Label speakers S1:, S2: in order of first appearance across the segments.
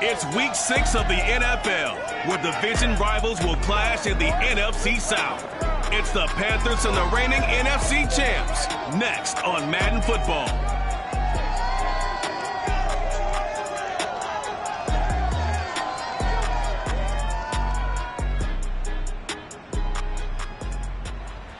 S1: It's week 6 of the NFL, where division rivals will clash in the NFC South. It's the Panthers and the reigning NFC champs, next on Madden Football.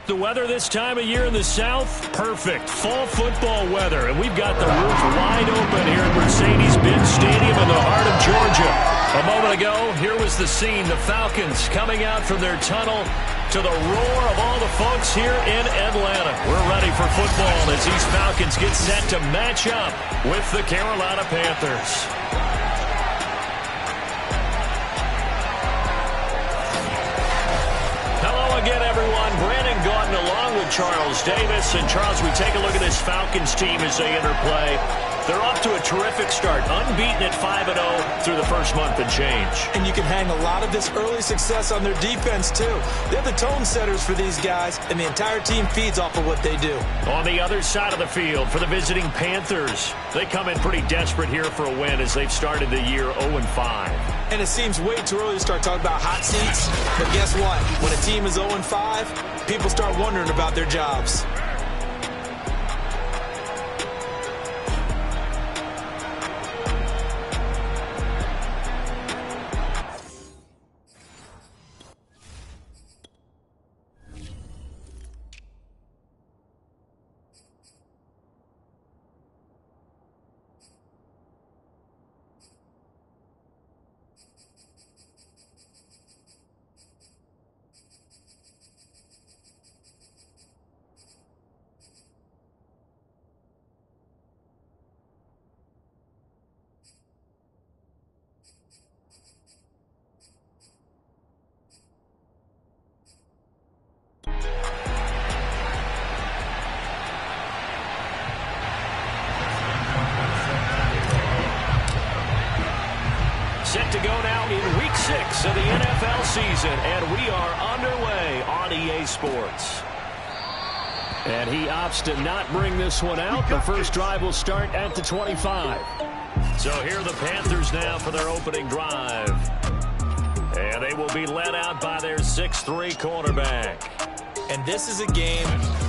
S2: The weather this time of year in the South, perfect. Fall football weather, and we've got the roof wide open here at Mercedes-Benz Stadium in the heart of Georgia. A moment ago, here was the scene. The Falcons coming out from their tunnel to the roar of all the folks here in Atlanta. We're ready for football as these Falcons get set to match up with the Carolina Panthers. Again, everyone, Brandon Gaudin along with Charles Davis. And Charles, we take a look at this Falcons team as they interplay. They're off to a terrific start, unbeaten at 5-0 through the first month and change. And you can hang a lot of this early success on their defense, too. They're the tone setters for these guys, and the entire team feeds off of what they do. On the other side of the field for the visiting Panthers, they come in pretty desperate here for a win as they've started the year 0-5. And it seems way too early to start talking about hot seats. But guess what? When a team is 0-5, people start wondering about their jobs. Set to go now in week 6 of the NFL season, and we are underway on EA Sports. And he opts to not bring this one out. The first drive will start at the 25. So here are the Panthers now for their opening drive. And they will be led out by their 6'3" quarterback. And this is a game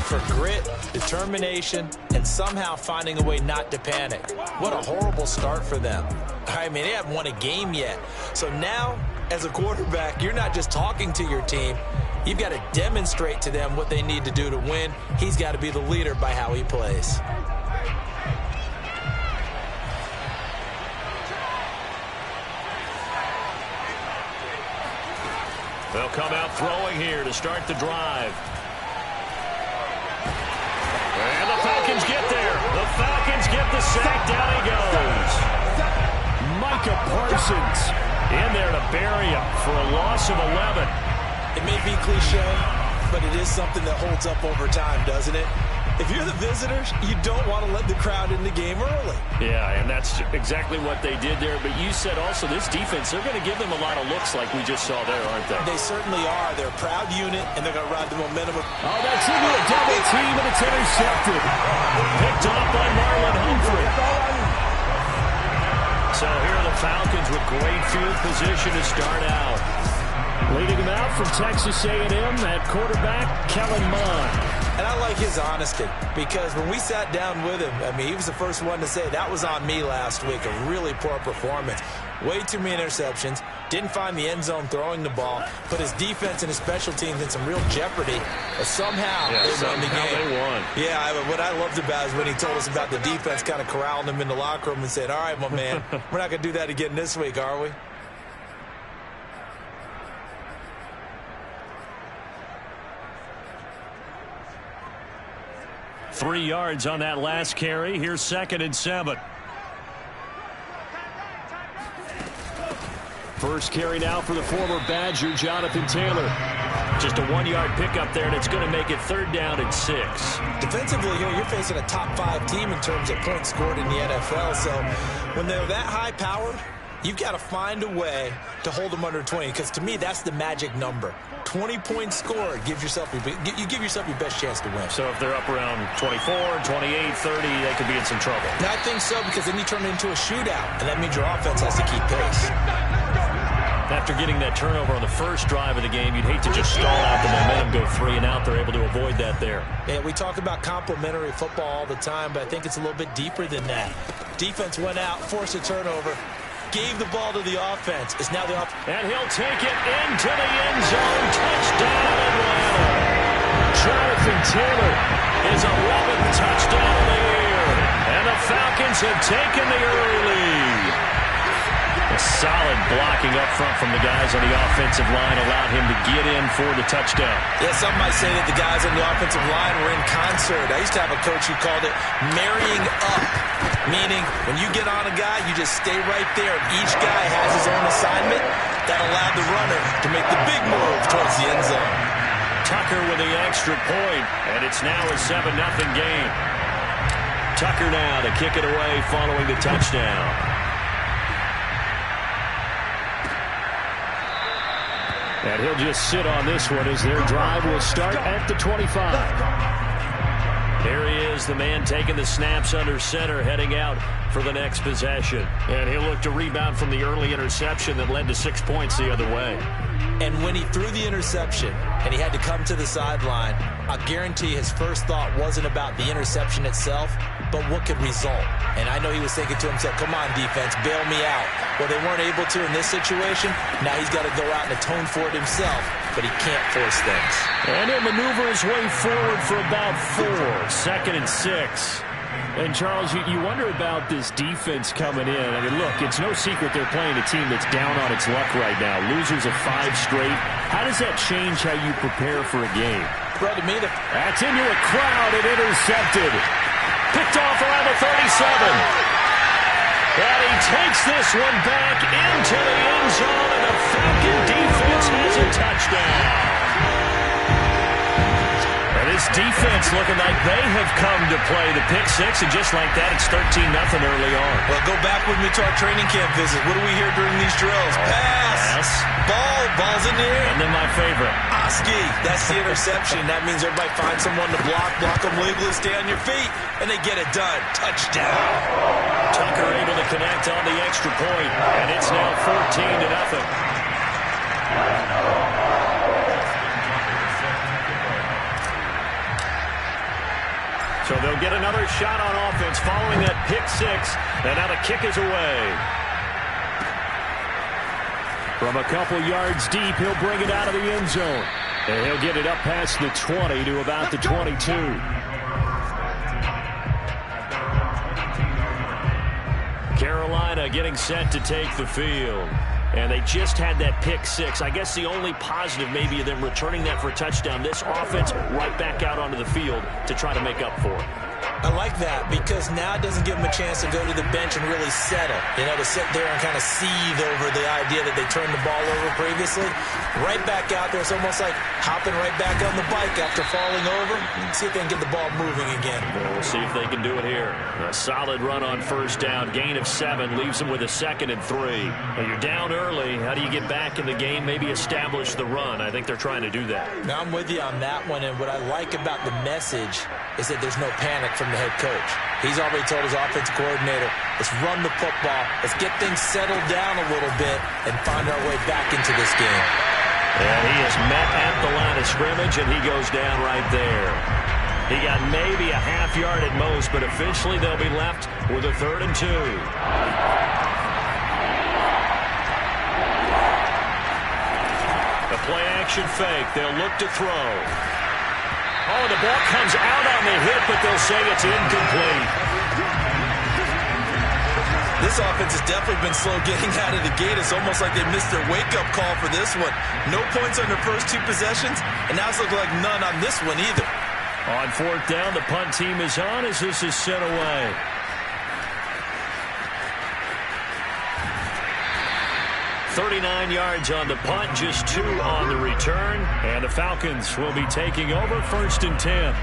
S2: for grit, determination, and somehow finding a way not to panic. What a horrible start for them. I mean, they haven't won a game yet. So now, as a quarterback, you're not just talking to your team. You've got to demonstrate to them what they need to do to win. He's got to be the leader by how he plays. They'll come out throwing here to start the drive. And the Falcons get there. The Falcons get the sack. Down he goes. Micah Parsons in there to bury him for a loss of 11. It may be cliche, but it is something that holds up over time, doesn't it? If you're the visitors, you don't want to let the crowd in the game early. Yeah, and that's exactly what they did there. But you said also this defense, they're going to give them a lot of looks like we just saw there, aren't they? They certainly are. They're a proud unit, and they're going to ride the momentum. Oh, that's into a double team, and it's intercepted. Picked up by Marlon Humphrey. So here are the Falcons with great field position to start out. Leading him out from Texas A&M at quarterback, Kellen Mond. And I like his honesty, because when we sat down with him, I mean, he was the first one to say, that was on me last week, a really poor performance. Way too many interceptions, didn't find the end zone throwing the ball, put his defense and his special teams in some real jeopardy, but somehow they won the game. They won. Yeah, what I loved about is when he told us about the defense kind of corralling him in the locker room and said, all right, my man, we're not going to do that again this week, are we? 3 yards on that last carry. Here's 2nd and 7. First carry now for the former Badger, Jonathan Taylor. Just a 1-yard pickup there, and it's going to make it 3rd down and 6. Defensively, you're facing a top 5 team in terms of points scored in the NFL. So when they're that high-powered, you've got to find a way to hold them under 20, because to me, that's the magic number.
S3: 20-point score gives yourself you give yourself your best chance to win.
S2: So if they're up around 24, 28, 30, they could be in some trouble.
S3: And I think so, because then you turn it into a shootout, and that means your offense has to keep pace.
S2: After getting that turnover on the first drive of the game, you'd hate to just stall out the momentum, go 3 and out. They're able to avoid that there.
S3: Yeah, we talk about complementary football all the time, but I think it's a little bit deeper than that. Defense went out, forced a turnover, gave the ball to the offense. It's now the offense.
S2: And he'll take it into the end zone. Touchdown, Atlanta. Jonathan Taylor, his 11th touchdown of the year. And the Falcons have taken the early lead. A solid blocking up front from the guys on the offensive line allowed him to get in for the touchdown.
S3: Yeah, some might say that the guys on the offensive line were in concert. I used to have a coach who called it marrying up, meaning when you get on a guy, you just stay right there. Each guy has his own assignment. That allowed the runner to make the big move towards the end zone.
S2: Tucker with the extra point, and it's now a 7-0 game. Tucker now to kick it away following the touchdown. And he'll just sit on this one as their drive will start at the 25. There he is, the man taking the snaps under center, heading out for the next possession. And he'll look to rebound from the early interception that led to 6 points the other way.
S3: And when he threw the interception and he had to come to the sideline, I guarantee his first thought wasn't about the interception itself, but what could result. And I know he was thinking to himself, come on, defense, bail me out. Well, they weren't able to in this situation. Now he's got to go out and atone for it himself, but he can't force things.
S2: And he'll maneuver his way forward for about 4, 2nd and 6. And, Charles, you wonder about this defense coming in. I mean, look, it's no secret they're playing a team that's down on its luck right now. Losers of 5 straight. How does that change how you prepare for a game?
S3: Bro, to me,
S2: that's into a crowd and intercepted. Picked off around the 37. And he takes this one back into the end zone, and the Falcon defense has a touchdown. This defense looking like they have come to play the pick 6, and just like that, it's 13-0 early on.
S3: Well, go back with me to our training camp visit. What do we hear during these drills? Pass. Ball's in the air.
S2: And then my favorite.
S3: Oski. That's the interception. That means everybody finds someone to block them legally, stay on your feet, and they get it done. Touchdown.
S2: Tucker able to connect on the extra point, and it's now 14-0. So they'll get another shot on offense following that pick 6. And now the kick is away. From a couple yards deep, he'll bring it out of the end zone. And he'll get it up past the 20 to about the 22. Carolina getting set to take the field. And they just had that pick 6. I guess the only positive maybe of them returning that for a touchdown. This offense right back out onto the field to try to make up for it.
S3: I like that because now it doesn't give them a chance to go to the bench and really settle. You know, to sit there and kind of seethe over the idea that they turned the ball over previously. Right back out there. It's almost like hopping right back on the bike after falling over. See if they can get the ball moving again.
S2: We'll see if they can do it here. A solid run on first down. Gain of 7 leaves them with a 2nd and 3. Well, you're down early. How do you get back in the game? Maybe establish the run. I think they're trying to do that.
S3: Now I'm with you on that one. And what I like about the message is that there's no panic from the head coach. He's already told his offensive coordinator, let's run the football, let's get things settled down a little bit and find our way back into this game.
S2: And he is met at the line of scrimmage, and he goes down right there. He got maybe a half yard at most, but officially they'll be left with a 3rd and 2. The play action fake. They'll look to throw. Oh, the ball comes out on the hit, but they'll say it's incomplete.
S3: This offense has definitely been slow getting out of the gate. It's almost like they missed their wake-up call for this one. No points on their first 2 possessions, and now it's looking like none on this one either.
S2: On 4th down, the punt team is on as this is sent away. .39 yards on the punt, just 2 on the return, and the Falcons will be taking over 1st and 10.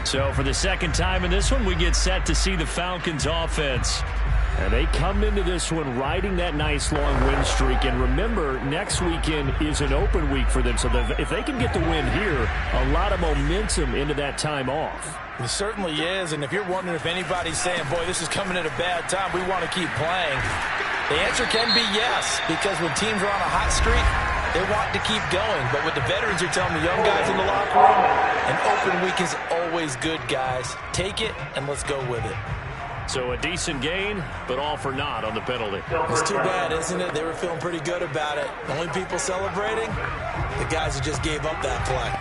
S2: So for the second time in this one, we get set to see the Falcons offense. And they come into this one riding that nice long win streak. And remember, next weekend is an open week for them. So if they can get the win here, a lot of momentum into that time off.
S3: It certainly is. And if you're wondering if anybody's saying, boy, this is coming at a bad time, we want to keep playing, the answer can be yes. Because when teams are on a hot streak, they want to keep going. But what the veterans are telling the young guys in the locker room, an open week is always good, guys. Take it, and let's go with it.
S2: So a decent gain, but all for naught on the penalty.
S3: It's too bad, isn't it? They were feeling pretty good about it. Only people celebrating, the guys who just gave up that play.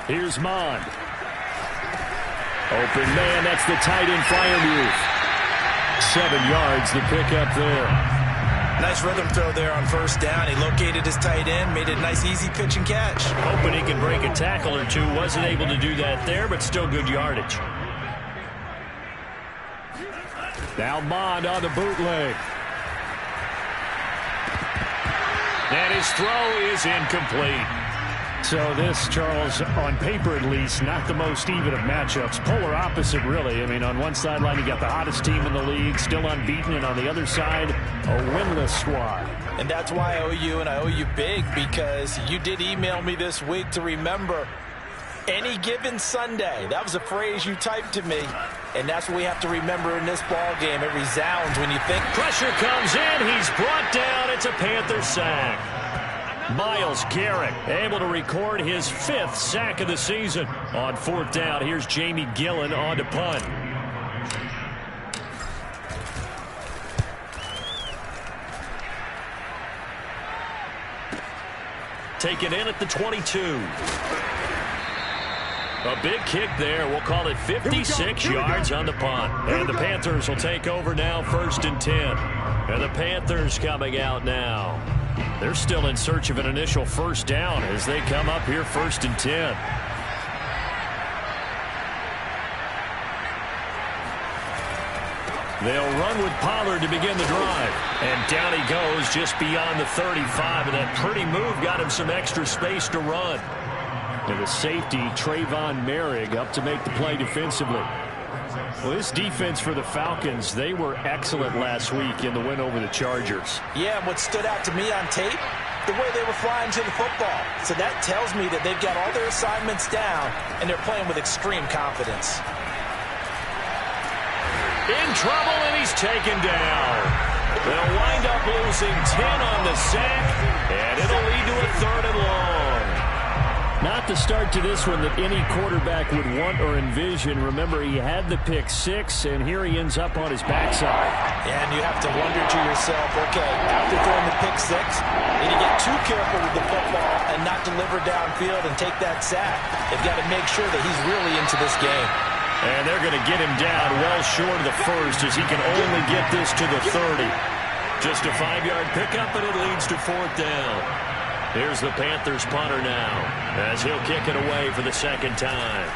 S2: Here's Mond. Open man, that's the tight end Freiermuth. 7 yards, the pickup there.
S3: Nice rhythm throw there on first down. He located his tight end, made it a nice easy pitch and catch.
S2: Hoping he can break a tackle or two. Wasn't able to do that there, but still good yardage. Now Mond on the bootleg. And his throw is incomplete. So this, Charles, on paper at least, not the most even of matchups. Polar opposite, really. I mean, on one sideline, you got the hottest team in the league, still unbeaten, and on the other side, a winless squad.
S3: And that's why I owe you, and I owe you big, because you did email me this week to remember any given Sunday. That was a phrase you typed to me, and that's what we have to remember in this ball game. It resounds when you think.
S2: Pressure comes in. He's brought down. It's a Panther sack. Myles Garrett able to record his 5th sack of the season. On 4th down, here's Jamie Gillen on to punt. Taken in at the 22. A big kick there. We'll call it 56 yards on the punt. And the Panthers will take over now, 1st and 10. And the Panthers coming out now. They're still in search of an initial first down as they come up here 1st and 10. They'll run with Pollard to begin the drive. And down he goes just beyond the 35. And that pretty move got him some extra space to run. And the safety, Trayvon Merrick, up to make the play defensively. Well, this defense for the Falcons, they were excellent last week in the win over the Chargers.
S3: Yeah, and what stood out to me on tape, the way they were flying to the football. So that tells me that they've got all their assignments down, and they're playing with extreme confidence.
S2: In trouble, and he's taken down. They'll wind up losing 10 on the sack, and it'll lead to a 3rd and long. Not the start to this one that any quarterback would want or envision. Remember, he had the pick 6, and here he ends up on his backside.
S3: And you have to wonder to yourself, okay, after throwing the pick 6, did he get too careful with the football and not deliver downfield and take that sack? They've got to make sure that he's really into this game.
S2: And they're going to get him down well short of the 1st as he can only get this to the 30. Just a 5-yard pickup, and it leads to 4th down. Here's the Panthers punter now as he'll kick it away for the 2nd time.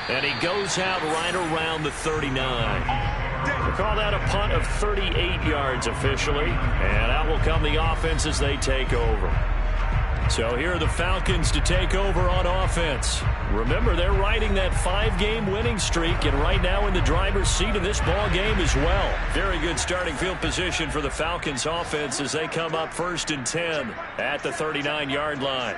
S2: And he goes out right around the 39. We'll call that a punt of 38 yards officially. And out will come the offense as they take over. So here are the Falcons to take over on offense. Remember, they're riding that 5-game winning streak, and right now in the driver's seat of this ball game as well. Very good starting field position for the Falcons offense as they come up 1st and 10 at the 39-yard line.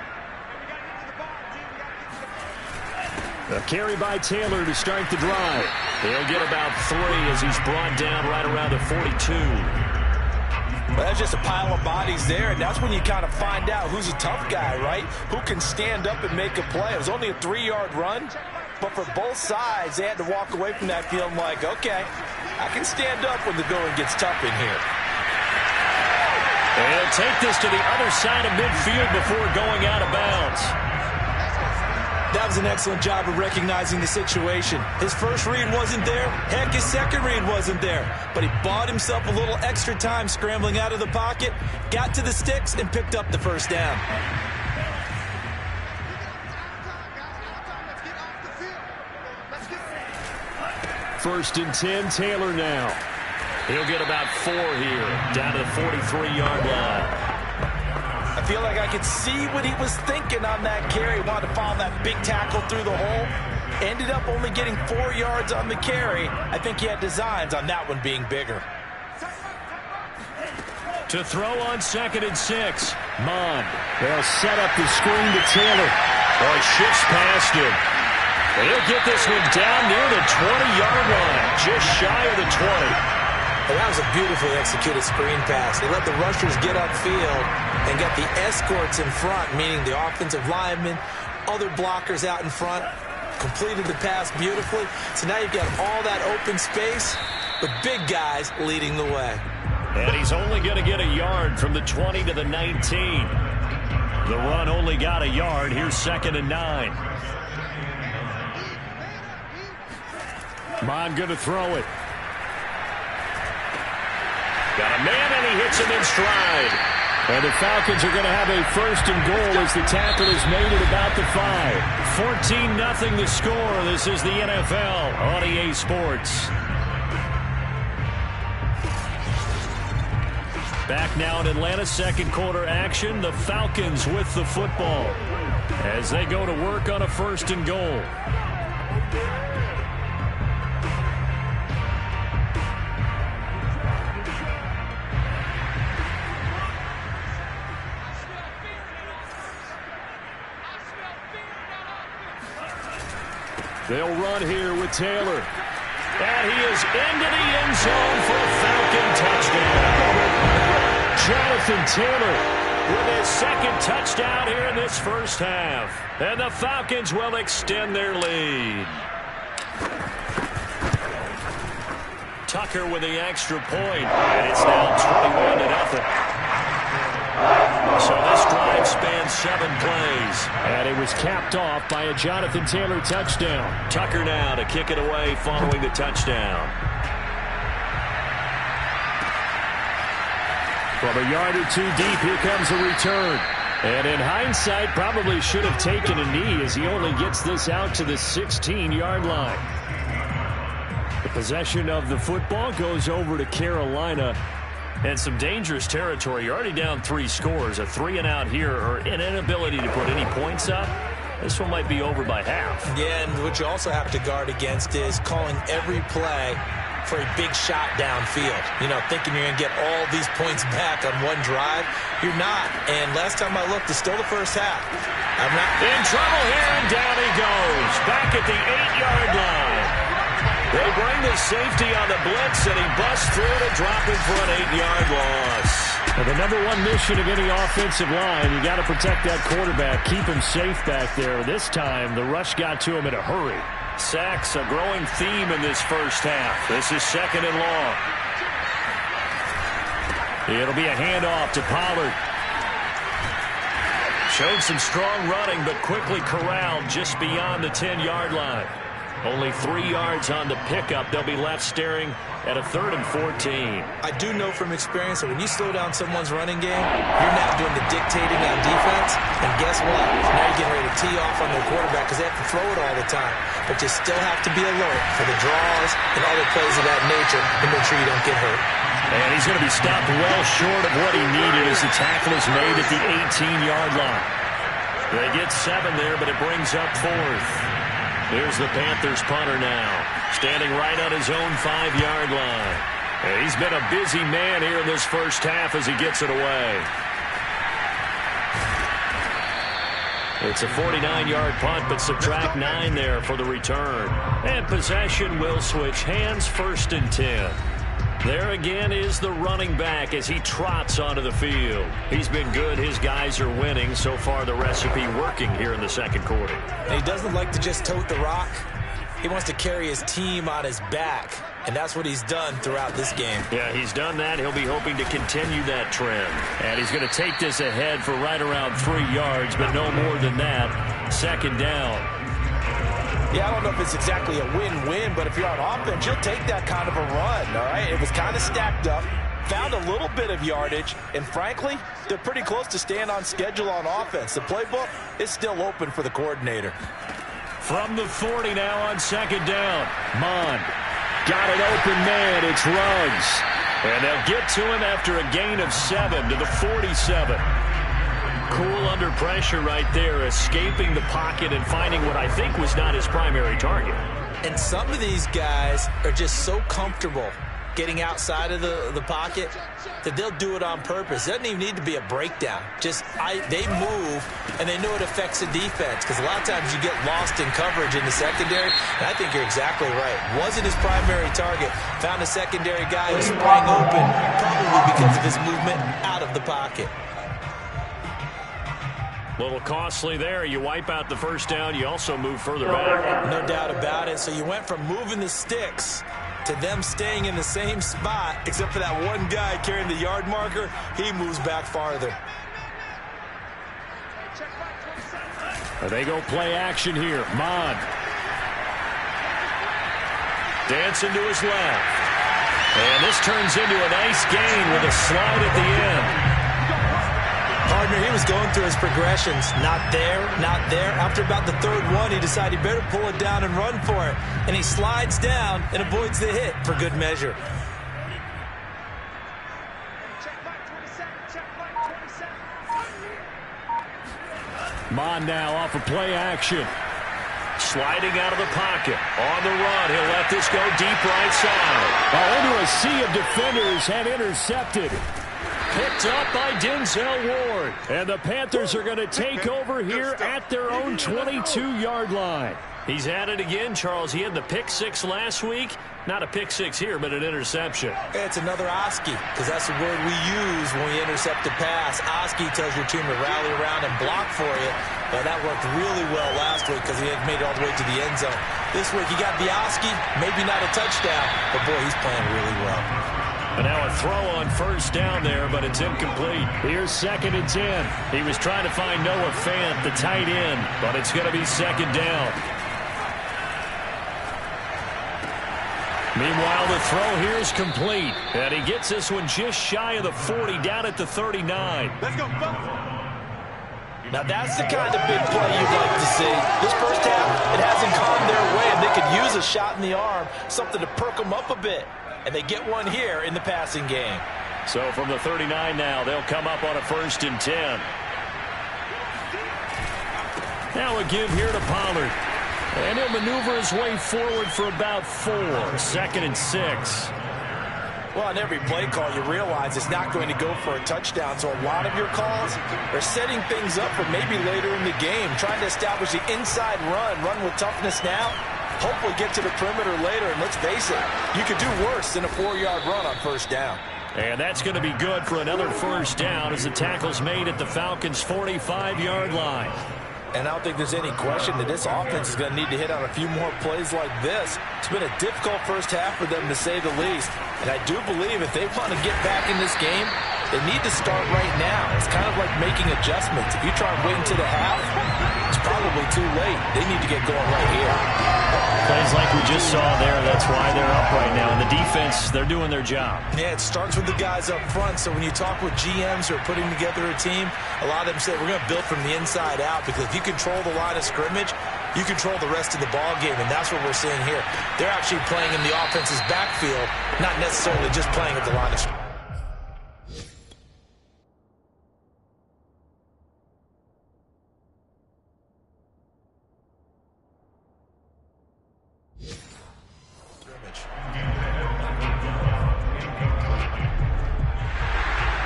S2: A carry by Taylor to start the drive. He'll get about 3 as he's brought down right around the 42.
S3: Well, that's just a pile of bodies there, and that's when you kind of find out who's a tough guy, right? Who can stand up and make a play. It was only a 3-yard run, but for both sides, they had to walk away from that feeling like, okay, I can stand up when the going gets tough in here.
S2: And he'll take this to the other side of midfield before going out of bounds.
S3: That was an excellent job of recognizing the situation. His first read wasn't there. Heck, his second read wasn't there. But he bought himself a little extra time scrambling out of the pocket, got to the sticks, and picked up the 1st down. First and
S2: 10, Taylor now. He'll get about 4 here, down to the 43-yard line.
S3: I feel like I could see what he was thinking on that carry. He wanted to follow that big tackle through the hole. Ended up only getting 4 yards on the carry. I think he had designs on that one being bigger.
S2: To throw on 2nd and 6. Mon. They'll set up the screen to Taylor. Oh, he shifts past him. And he'll get this one down near the 20-yard line, just shy of the 20.
S3: And that was a beautifully executed screen pass. They let the rushers get upfield and got the escorts in front, meaning the offensive linemen, other blockers out in front, completed the pass beautifully. So now you've got all that open space with big guys leading the way.
S2: And he's only going to get a yard from the 20 to the 19. The run only got a yard. Here's 2nd and 9. Mon going to throw it. Got a man, and he hits him in stride. And the Falcons are going to have a 1st and goal as the tackle is made at about the 5. 14-0 the score. This is the NFL on EA Sports. Back now in Atlanta, 2nd quarter action. The Falcons with the football as they go to work on a 1st and goal. They'll run here with Taylor. And he is into the end zone for a Falcon touchdown. Jonathan Taylor with his 2nd touchdown here in this first half. And the Falcons will extend their lead. Tucker with the extra point. And it's now 21-0. So this drive spans 7 plays. And it was capped off by a Jonathan Taylor touchdown. Tucker now to kick it away following the touchdown. From a yard or 2 deep, here comes a return. And in hindsight, probably should have taken a knee as he only gets this out to the 16-yard line. The possession of the football goes over to Carolina. And some dangerous territory. You're already down 3 scores. A 3-and-out here, or an inability to put any points up. This one might be over by half. Yeah, and what you also have to guard against is calling every play for a big shot downfield. You know, thinking you're going to get all these points back on one drive. You're not. And last time I looked, it's still the first half. I'm not in trouble here, and down he goes. Back at the 8-yard line. They bring the safety on the blitz, and he busts through to drop him for an 8-yard loss. And the #1 mission of any offensive line, you got to protect that quarterback, keep him safe back there. This time, the rush got to him in a hurry. Sacks, a growing theme in this first half. This is 2nd and long. It'll be a handoff to Pollard. Showed some strong running, but quickly corralled just beyond the 10-yard line. Only 3 yards on the pickup. They'll be left staring at a 3rd and 14.
S3: I do know from experience that when you slow down someone's running game, you're now doing the dictating on defense. And guess what? Now you're getting ready to tee off on their quarterback because they have to throw it all the time. But you still have to be alert for the draws and other plays of that nature to make sure you don't get hurt.
S2: And he's going to be stopped well short of what he needed as the tackle is made at the 18-yard line. They get 7 there, but it brings up 4th. Here's the Panthers punter now, standing right on his own 5-yard line. And he's been a busy man here in this first half as he gets it away. It's a 49-yard punt, but subtract 9 there for the return. And possession will switch hands, 1st and 10. There again is the running back as he trots onto the field. He's been good. His guys are winning. So far, the recipe working here in the 2nd quarter.
S3: And he doesn't like to just tote the rock. He wants to carry his team on his back. And that's what he's done throughout this game.
S2: Yeah, he's done that. He'll be hoping to continue that trend. And he's going to take this ahead for right around 3 yards, but no more than that. 2nd down.
S3: Yeah, I don't know if it's exactly a win-win, but if you're on offense, you'll take that kind of a run, all right? It was kind of stacked up, found a little bit of yardage, and frankly, they're pretty close to staying on schedule on offense. The playbook is still open for the coordinator.
S2: From the 40 now on 2nd down. Mon got an open man. It's Ruggs. And they'll get to him after a gain of 7 to the 47. Cool under pressure right there, escaping the pocket and finding what I think was not his primary target.
S3: And some of these guys are just so comfortable getting outside of the pocket that they'll do it on purpose. It doesn't even need to be a breakdown. They move, and they know it affects the defense, because a lot of times you get lost in coverage in the secondary, and I think you're exactly right. Wasn't his primary target. Found a secondary guy who sprang open, probably because of his movement out of the pocket.
S2: A little costly there. You wipe out the first down. You also move further back.
S3: No doubt about it. So you went from moving the sticks to them staying in the same spot, except for that one guy carrying the yard marker. He moves back farther.
S2: They go play action here. Mod. Dancing to his left. And this turns into a nice gain with a slide at the end.
S3: Partner, he was going through his progressions. Not there, not there. After about the third one, he decided he better pull it down and run for it. And he slides down and avoids the hit for good measure.
S2: Mon now off of play action. Sliding out of the pocket. On the run. He'll let this go deep right side. Into a sea of defenders and intercepted. Picked up by Denzel Ward. And the Panthers are going to take over here at their own 22-yard line. He's at it again, Charles. He had the pick 6 last week. Not a pick 6 here, but an interception.
S3: It's another Oski, because that's the word we use when we intercept a pass. Oski tells your team to rally around and block for you. But that worked really well last week because he had made it all the way to the end zone. This week, he got the Oski, maybe not a touchdown, but boy, he's playing really well.
S2: And now a throw on first down there, but it's incomplete. Here's 2nd and 10. He was trying to find Noah Fant, the tight end, but it's going to be 2nd down. Meanwhile, the throw here is complete. And he gets this one just shy of the 40, down at the 39.
S3: Let's go, Now, that's the kind of big play you'd like to see. This first half, it hasn't gone their way, and they could use a shot in the arm, something to perk them up a bit. And they get one here in the passing game.
S2: So from the 39 now, they'll come up on a 1st and 10. Now a give here to Pollard. And he'll maneuver his way forward for about 4. 2nd and 6.
S3: Well, on every play call, you realize it's not going to go for a touchdown. So a lot of your calls are setting things up for maybe later in the game, trying to establish the inside run with toughness now. Hopefully get to the perimeter later, and let's face it, you could do worse than a 4-yard run on first down.
S2: And that's going to be good for another first down as the tackle's made at the Falcons' 45-yard line.
S3: And I don't think there's any question that this offense is going to need to hit on a few more plays like this. It's been a difficult first half for them, to say the least. And I do believe if they want to get back in this game, they need to start right now. It's kind of like making adjustments. If you try and wait until the half, it's probably too late. They need to get going right here.
S2: Plays like we just saw there, that's why they're up right now. And the defense, they're doing their job.
S3: Yeah, it starts with the guys up front. So when you talk with GMs who are putting together a team, a lot of them say, we're going to build from the inside out, because if you control the line of scrimmage, you control the rest of the ball game, and that's what we're seeing here. They're actually playing in the offense's backfield, not necessarily just playing at the line of scrimmage.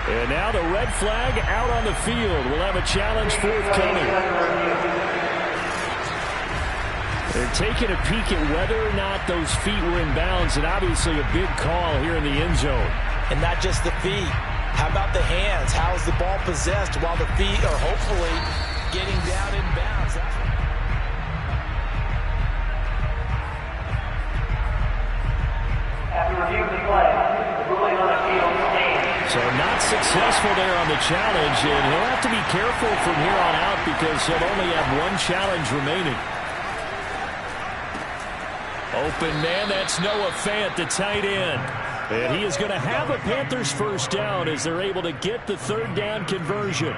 S2: And now the red flag out on the field. We'll have a challenge forthcoming. They're taking a peek at whether or not those feet were in bounds, and obviously a big call here in the end zone.
S3: And not just the feet. How about the hands? How is the ball possessed while the feet are hopefully getting down in bounds?
S4: After reviewing the play, the ruling on the field stands.
S2: So not successful there on the challenge, and he'll have to be careful from here on out because he'll only have one challenge remaining. Open man, that's Noah Fant, the tight end. And he is going to have a Panthers first down as they're able to get the 3rd down conversion.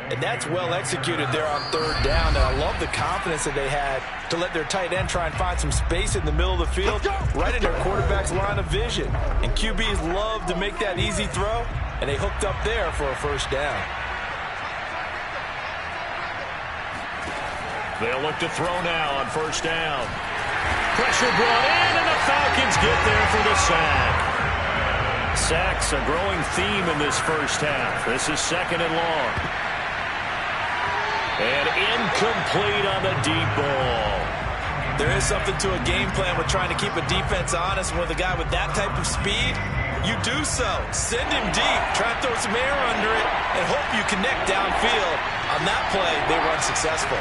S3: And that's well executed there on third down. And I love the confidence that they had to let their tight end try and find some space in the middle of the field, right in their quarterback's line of vision. And QBs love to make that easy throw, and they hooked up there for a first down.
S2: They'll look to throw now on first down. Pressure brought in, and the Falcons get there for the sack. Sacks a growing theme in this first half. This is second and long. And incomplete on the deep ball.
S3: There is something to a game plan with trying to keep a defense honest. With a guy with that type of speed, you do so. Send him deep. Try to throw some air under it and hope you connect downfield. On that play, they were unsuccessful.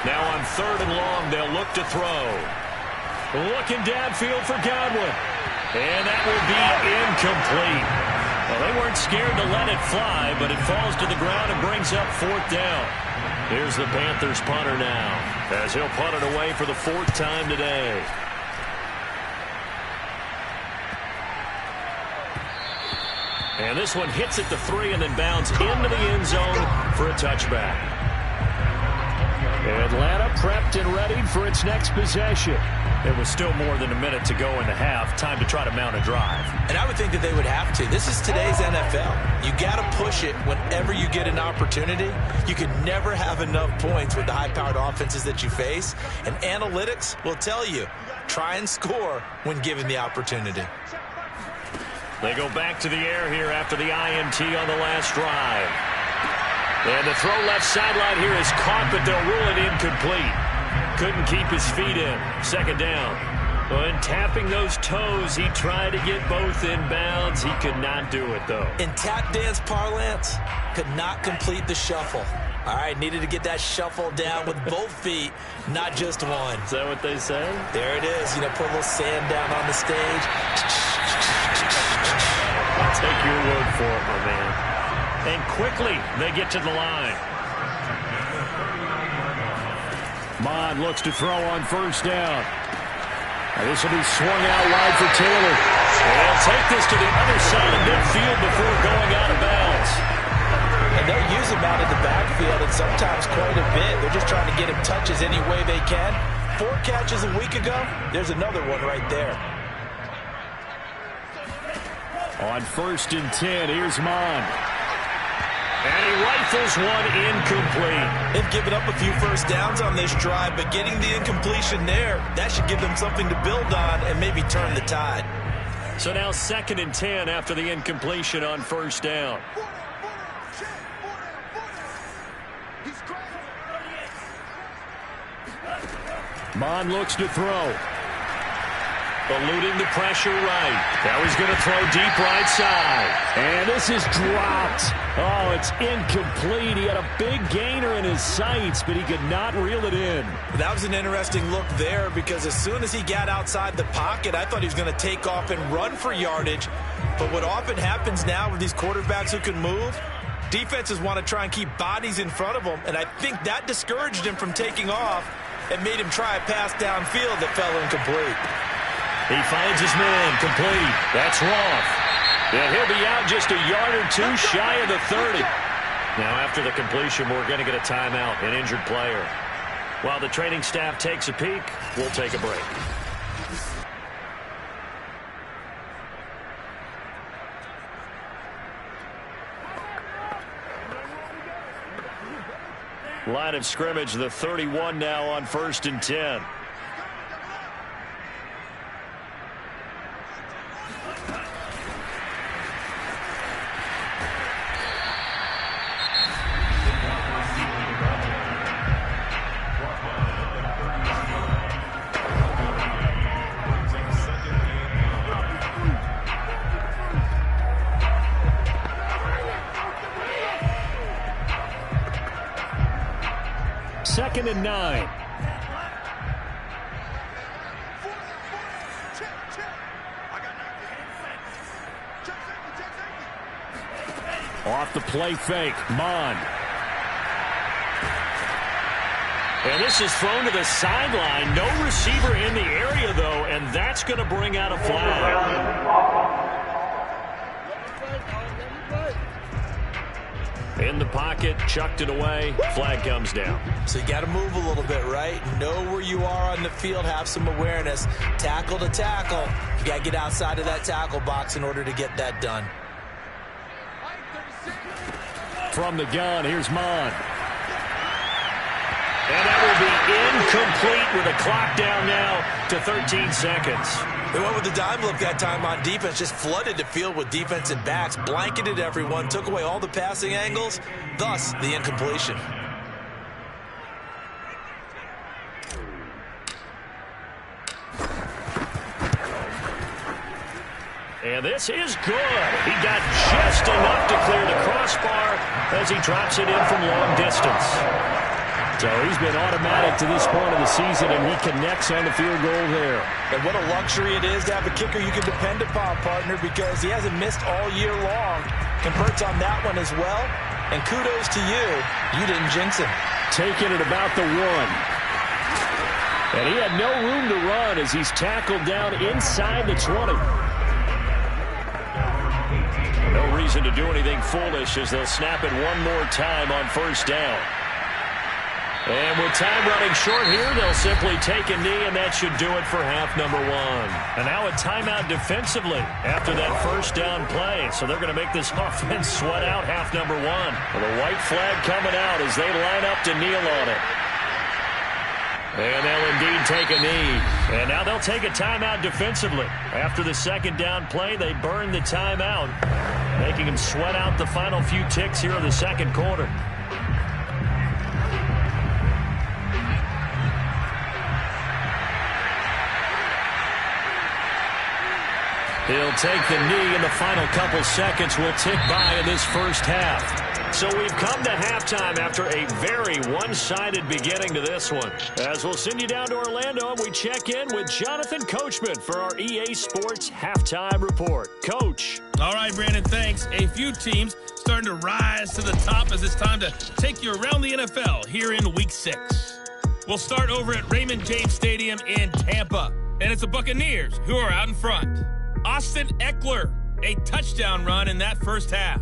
S2: Now on third and long, they'll look to throw. Looking downfield for Godwin. And that will be incomplete. Well, they weren't scared to let it fly, but it falls to the ground and brings up fourth down. Here's the Panthers punter now, as he'll punt it away for the fourth time today. And this one hits at the 3 and then bounds into the end zone for a touchback. Atlanta prepped and ready for its next possession. There was still more than a minute to go in the half. Time to try to mount a drive.
S3: And I would think that they would have to. This is today's NFL. You got to push it whenever you get an opportunity. You can never have enough points with the high-powered offenses that you face. And analytics will tell you, try and score when given the opportunity.
S2: They go back to the air here after the INT on the last drive. And the throw left sideline here is caught, but they'll rule it incomplete. Couldn't keep his feet in. Second down. When tapping those toes, he tried to get both in bounds. He could not do it, though.
S3: In tap dance parlance, could not complete the shuffle. All right, needed to get that shuffle down with both feet, not just one.
S2: Is that what they say?
S3: There it is. You know, put a little sand down on the stage.
S2: I'll take your word for it, my man. And quickly, they get to the line. Mond looks to throw on first down. This will be swung out wide for Taylor. And they'll take this to the other side of midfield before going out of bounds.
S3: And they'll use him out in the backfield, and sometimes quite a bit. They're just trying to get him touches any way they can. 4 catches a week ago. There's another one right there.
S2: On first and 10, here's Mond. And he rifles one incomplete.
S3: They've given up a few first downs on this drive, but getting the incompletion there, that should give them something to build on and maybe turn the tide.
S2: So now second and 10 after the incompletion on first down. Mond looks to throw. Eluding the pressure right. Now he's going to throw deep right side. And this is dropped. Oh, it's incomplete. He had a big gainer in his sights, but he could not reel it in.
S3: That was an interesting look there because as soon as he got outside the pocket, I thought he was going to take off and run for yardage. But what often happens now with these quarterbacks who can move, defenses want to try and keep bodies in front of them. And I think that discouraged him from taking off and made him try a pass downfield that fell incomplete.
S2: He finds his man, complete. That's Roth. And he'll be out just a yard or two shy of the 30. Now, after the completion, we're going to get a timeout, an injured player. While the training staff takes a peek, we'll take a break. Line of scrimmage, the 31 now on first and 10. Second and 9. Off the play fake, Mond. And this is thrown to the sideline. No receiver in the area, though, and that's going to bring out a flag. In the pocket pocket, chucked it away, flag comes down.
S3: So you got to move a little bit, right? Know where you are on the field, have some awareness. Tackle to tackle. You got to get outside of that tackle box in order to get that done.
S2: From the gun, here's Mon. And that will be incomplete with a clock down now to 13 seconds.
S3: They went with the dime look that time on defense, just flooded the field with defensive backs, blanketed everyone, took away all the passing angles, thus the incompletion.
S2: And this is good. He got just enough to clear the crossbar as he drops it in from long distance. So he's been automatic to this point of the season, and he connects on the field goal there.
S3: And what a luxury it is to have a kicker you can depend upon, partner, because he hasn't missed all year long. Converts on that one as well. And kudos to you. You didn't jinx him.
S2: Taking it about the 1. And he had no room to run as he's tackled down inside the 20. No reason to do anything foolish as they'll snap it one more time on first down. And with time running short here, they'll simply take a knee, and that should do it for half number 1. And now a timeout defensively after that first down play. So they're going to make this offense sweat out half number 1. With a white flag coming out as they line up to kneel on it. And they'll indeed take a knee. And now they'll take a timeout defensively. After the second down play, they burn the timeout, making them sweat out the final few ticks here in the second quarter. He'll take the knee, and the final couple seconds will tick by in this first half. So we've come to halftime after a very one-sided beginning to this one. As we'll send you down to Orlando, and we check in with Jonathan Coachman for our EA Sports Halftime Report. Coach.
S5: All right, Brandon, thanks. A few teams starting to rise to the top as it's time to take you around the NFL here in Week 6. We'll start over at Raymond James Stadium in Tampa, and it's the Buccaneers who are out in front. Austin Eckler, a touchdown run in that first half.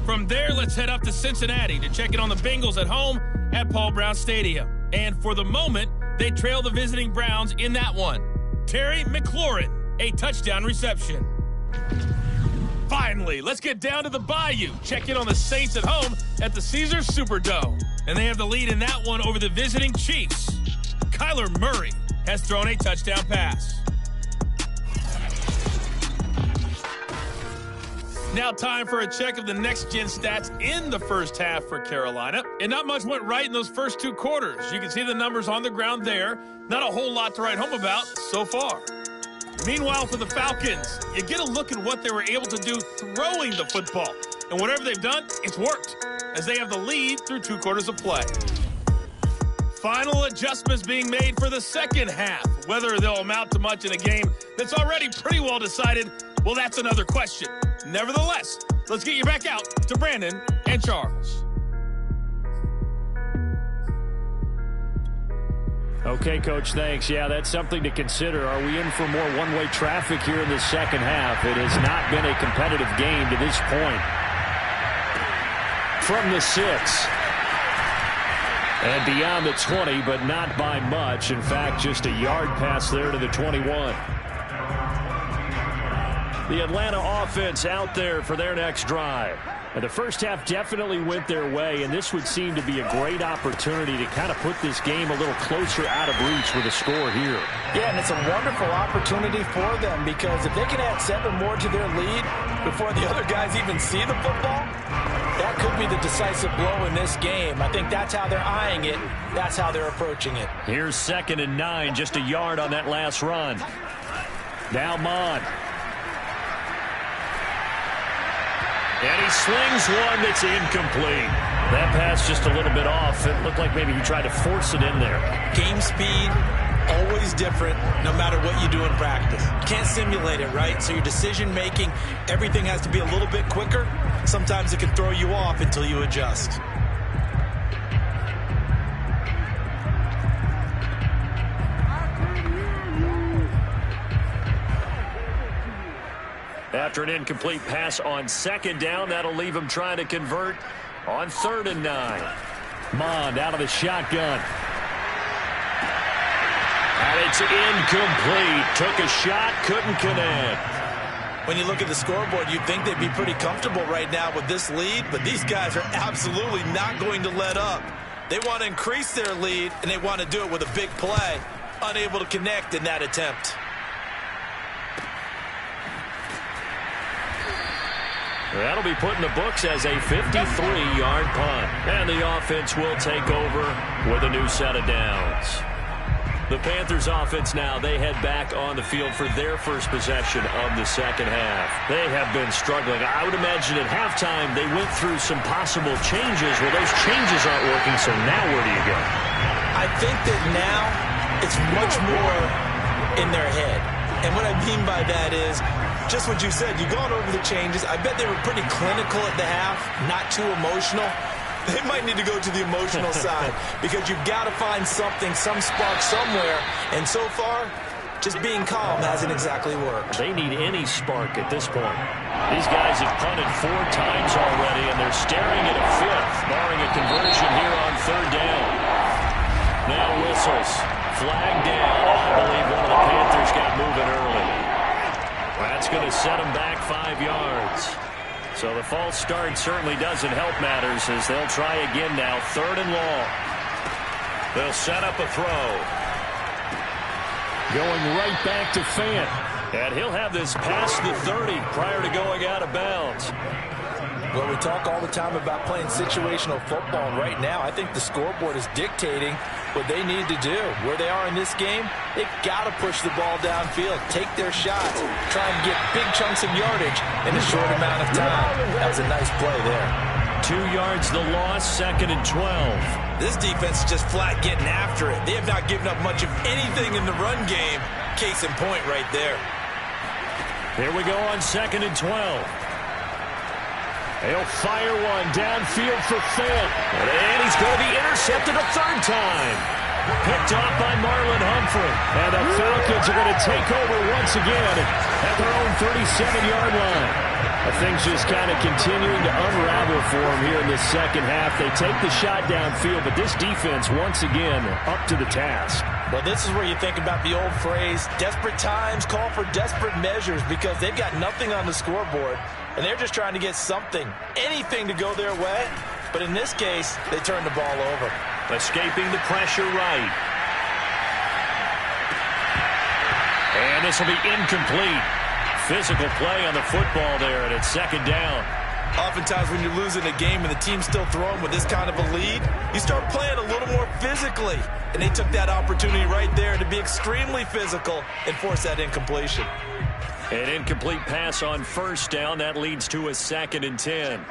S5: From there, let's head up to Cincinnati to check in on the Bengals at home at Paul Brown Stadium. And for the moment, they trail the visiting Browns in that one. Terry McLaurin, a touchdown reception. Finally, let's get down to the Bayou. Check in on the Saints at home at the Caesars Superdome. And they have the lead in that one over the visiting Chiefs. Kyler Murray has thrown a touchdown pass. Now time for a check of the next-gen stats in the first half for Carolina. And not much went right in those first 2 quarters. You can see the numbers on the ground there. Not a whole lot to write home about so far. Meanwhile, for the Falcons, you get a look at what they were able to do throwing the football. And whatever they've done, it's worked, as they have the lead through 2 quarters of play. Final adjustments being made for the second half. Whether they'll amount to much in a game that's already pretty well decided, well, that's another question. Nevertheless, let's get you back out to Brandon and Charles.
S2: Okay, Coach, thanks. Yeah, that's something to consider. Are we in for more one-way traffic here in the second half? It has not been a competitive game to this point. From the 6. And beyond the 20, but not by much. In fact, just a yard pass there to the 21. The Atlanta offense out there for their next drive. And the first half definitely went their way, and this would seem to be a great opportunity to kind of put this game a little closer out of reach with a score here.
S6: Yeah, and it's a wonderful opportunity for them, because if they can add 7 more to their lead before the other guys even see the football, that could be the decisive blow in this game. I think that's how they're eyeing it. That's how they're approaching it.
S2: Here's 2nd and 9, just a yard on that last run. Now Mon. And he slings one that's incomplete. That pass just a little bit off. It looked like maybe he tried to force it in there.
S3: Game speed, always different, no matter what you do in practice. You can't simulate it, right? So your decision-making, everything has to be a little bit quicker. Sometimes it can throw you off until you adjust. After an incomplete pass on 2nd down, that'll leave him trying to convert
S2: On 3rd and 9. Mond out of the shotgun. And it's incomplete. Took a shot, couldn't connect.
S3: When you look at the scoreboard, you'd think they'd be pretty comfortable right now with this lead, but these guys are absolutely not going to let up. They want to increase their lead, and they want to do it with a big play. Unable to connect in that attempt.
S2: That'll be put in the books as a 53-yard punt. And the offense will take over with a new set of downs. The Panthers offense now, they head back on the field for their first possession of the second half. They have been struggling. I would imagine at halftime they went through some possible changes. Well, those changes aren't working, so now where do you go?
S3: I think that now it's much more in their head. And what I mean by that is just what you said. You've gone over the changes. I bet they were pretty clinical at the half, not too emotional. They might need to go to the emotional side because you've got to find something, some spark somewhere. And so far, just being calm hasn't exactly worked.
S2: They need any spark at this point. These guys have punted 4 times already, and they're staring at a 5th, barring a conversion here on 3rd down. Now whistles. Flag down. I believe one of the Panthers got moving early. That's going to set them back 5 yards. So the false start certainly doesn't help matters as they'll try again now. 3rd and long. They'll set up a throw. Going right back to Fant. And he'll have this past the 30 prior to going out of bounds.
S6: Well, we talk all the time about playing situational football, and right now I think the scoreboard is dictating what they need to do. Where they are in this game, they've got to push the ball downfield, take their shots, try and get big chunks of yardage in a short amount of time. That was a nice play there.
S2: 2 yards the loss, 2nd and 12.
S3: This defense is just flat getting after it. They have not given up much of anything in the run game. Case in point right there.
S2: Here we go on 2nd and 12. He'll fire one downfield for Fant. And he's going to be intercepted a 3rd time. Picked off by Marlon Humphrey. And the Falcons are going to take over once again at their own 37-yard line. Things just kind of continuing to unravel for them here in this second half. They take the shot downfield, but this defense, once again, up to the task.
S6: Well, this is where you think about the old phrase, desperate times call for desperate measures, because they've got nothing on the scoreboard, and they're just trying to get something, anything to go their way. But in this case, they turn the ball over.
S2: Escaping the pressure right. And this will be incomplete. Physical play on the football there, and it's 2nd down.
S3: Oftentimes when you're losing a game and the team's still throwing with this kind of a lead, you start playing a little more physically. And they took that opportunity right there to be extremely physical and force that incompletion.
S2: An incomplete pass on 1st down. That leads to a 2nd and 10.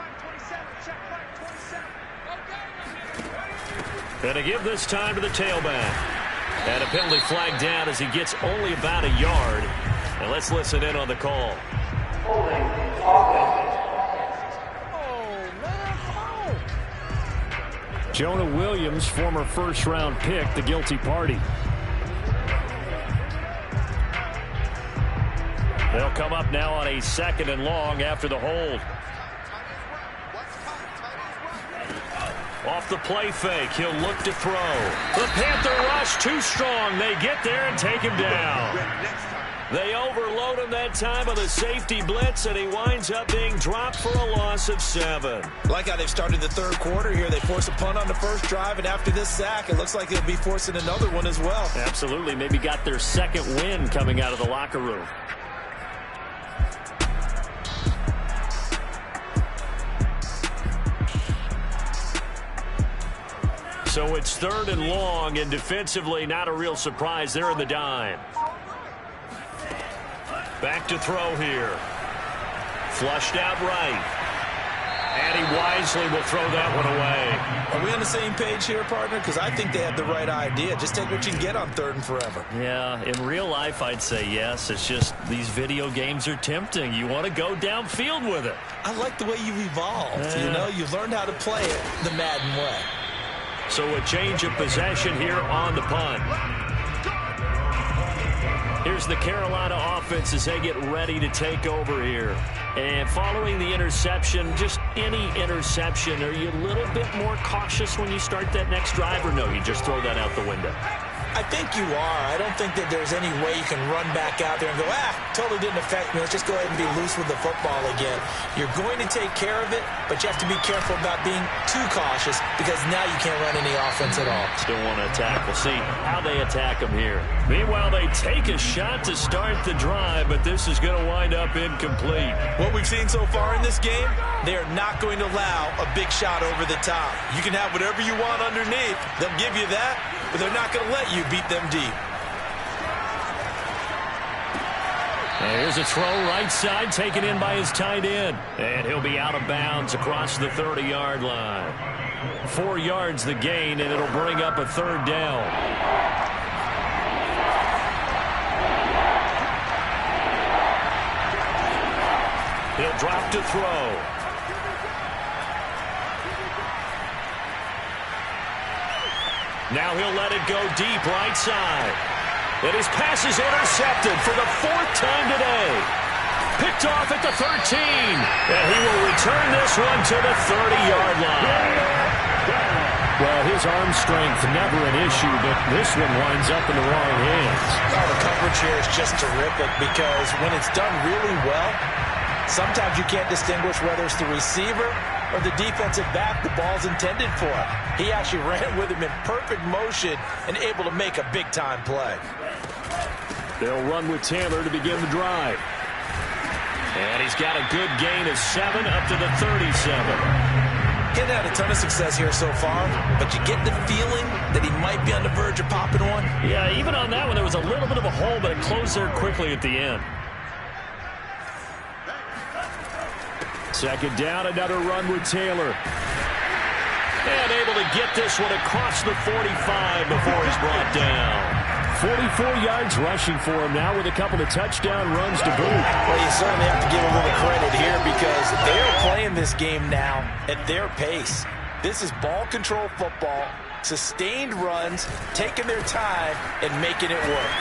S2: Gonna give this time to the tailback. And a penalty flag down as he gets only about a yard. And let's listen in on the call.
S4: Holding offense.
S2: Jonah Williams, former 1st-round pick, the guilty party. They'll come up now on a 2nd and long after the hold. Off the play fake, he'll look to throw. The Panther rush too strong. They get there and take him down. They overload him that time with a safety blitz, and he winds up being dropped for a loss of 7.
S3: Like how they've started the 3rd quarter here. They force a punt on the 1st drive, and after this sack, it looks like they'll be forcing another one as well.
S2: Absolutely. Maybe got their 2nd win coming out of the locker room. So it's 3rd and long, and defensively not a real surprise. They're in the dime. Back to throw here. Flushed out right. And he wisely will throw that one away.
S3: Are we on the same page here, partner? Because I think they had the right idea. Just take what you can get on 3rd and forever.
S2: Yeah, in real life, I'd say yes. It's just these video games are tempting. You want to go downfield with it.
S3: I like the way you've evolved. You know, you've learned how to play it the Madden way.
S2: So a change of possession here on the punt. Here's the Carolina offense as they get ready to take over here. And following the interception, just any interception, are you a little bit more cautious when you start that next drive, or no, you just throw that out the window?
S3: I think you are. I don't think that there's any way you can run back out there and go, totally didn't affect me. Let's just go ahead and be loose with the football again. You're going to take care of it, but you have to be careful about being too cautious because now you can't run any offense at all.
S2: Still want to attack. We'll see how they attack them here. Meanwhile, they take a shot to start the drive, but this is going to wind up incomplete.
S3: What we've seen so far in this game, they are not going to allow a big shot over the top. You can have whatever you want underneath. They'll give you that, but they're not going to let you beat them deep.
S2: And here's a throw right side taken in by his tight end. And he'll be out of bounds across the 30-yard line. 4 yards the gain, and it'll bring up a third down. He'll drop to throw. Now he'll let it go deep right side. And his pass is intercepted for the 4th time today. Picked off at the 13. And he will return this one to the 30-yard line. Well, his arm strength never an issue, but this one winds up in the wrong hands.
S3: Oh, the coverage here is just terrific because when it's done really well, sometimes you can't distinguish whether it's the receiver or the defensive back the ball's intended for. He actually ran with him in perfect motion and able to make a big-time play.
S2: They'll run with Taylor to begin the drive. And he's got a good gain of 7 up to the 37.
S3: Getting had a ton of success here so far, but you get the feeling that he might be on the verge of popping one.
S2: Yeah, even on that one, there was a little bit of a hole, but it closed there quickly at the end. Second down, another run with Taylor. And able to get this one across the 45 before he's brought down. 44 yards rushing for him now with a couple of touchdown runs to boot.
S3: Well, you certainly have to give a little credit here because they are playing this game now at their pace. This is ball control football, sustained runs, taking their time, and making it work.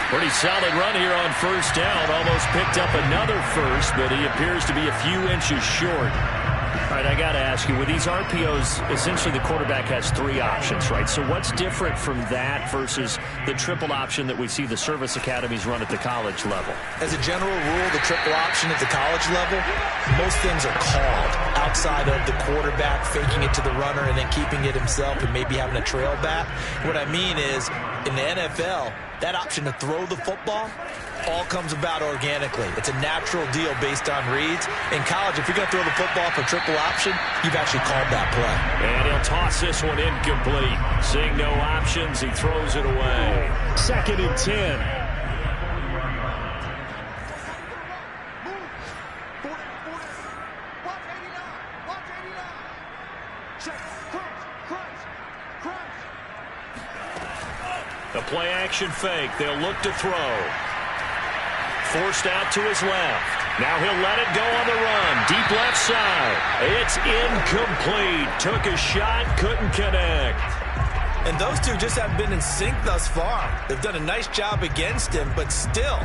S2: Pretty solid run here on first down. Almost picked up another first, but he appears to be a few inches short. All right, I got to ask you, with these RPOs, essentially the quarterback has 3 options, right? So what's different from that versus the triple option that we see the service academies run at the college level?
S3: As a general rule, the triple option at the college level, most things are called outside of the quarterback faking it to the runner and then keeping it himself and maybe having a trail back. What I mean is, in the NFL, that option to throw the football all comes about organically. It's a natural deal based on reads. In college, if you're going to throw the football for triple option, you've actually called that play.
S2: And he'll toss this one incomplete. Seeing no options, he throws it away. 2nd and 10. The play-action fake. They'll look to throw. Forced out to his left. Now he'll let it go on the run. Deep left side. It's incomplete. Took a shot, couldn't connect.
S3: And those two just haven't been in sync thus far. They've done a nice job against him, but still,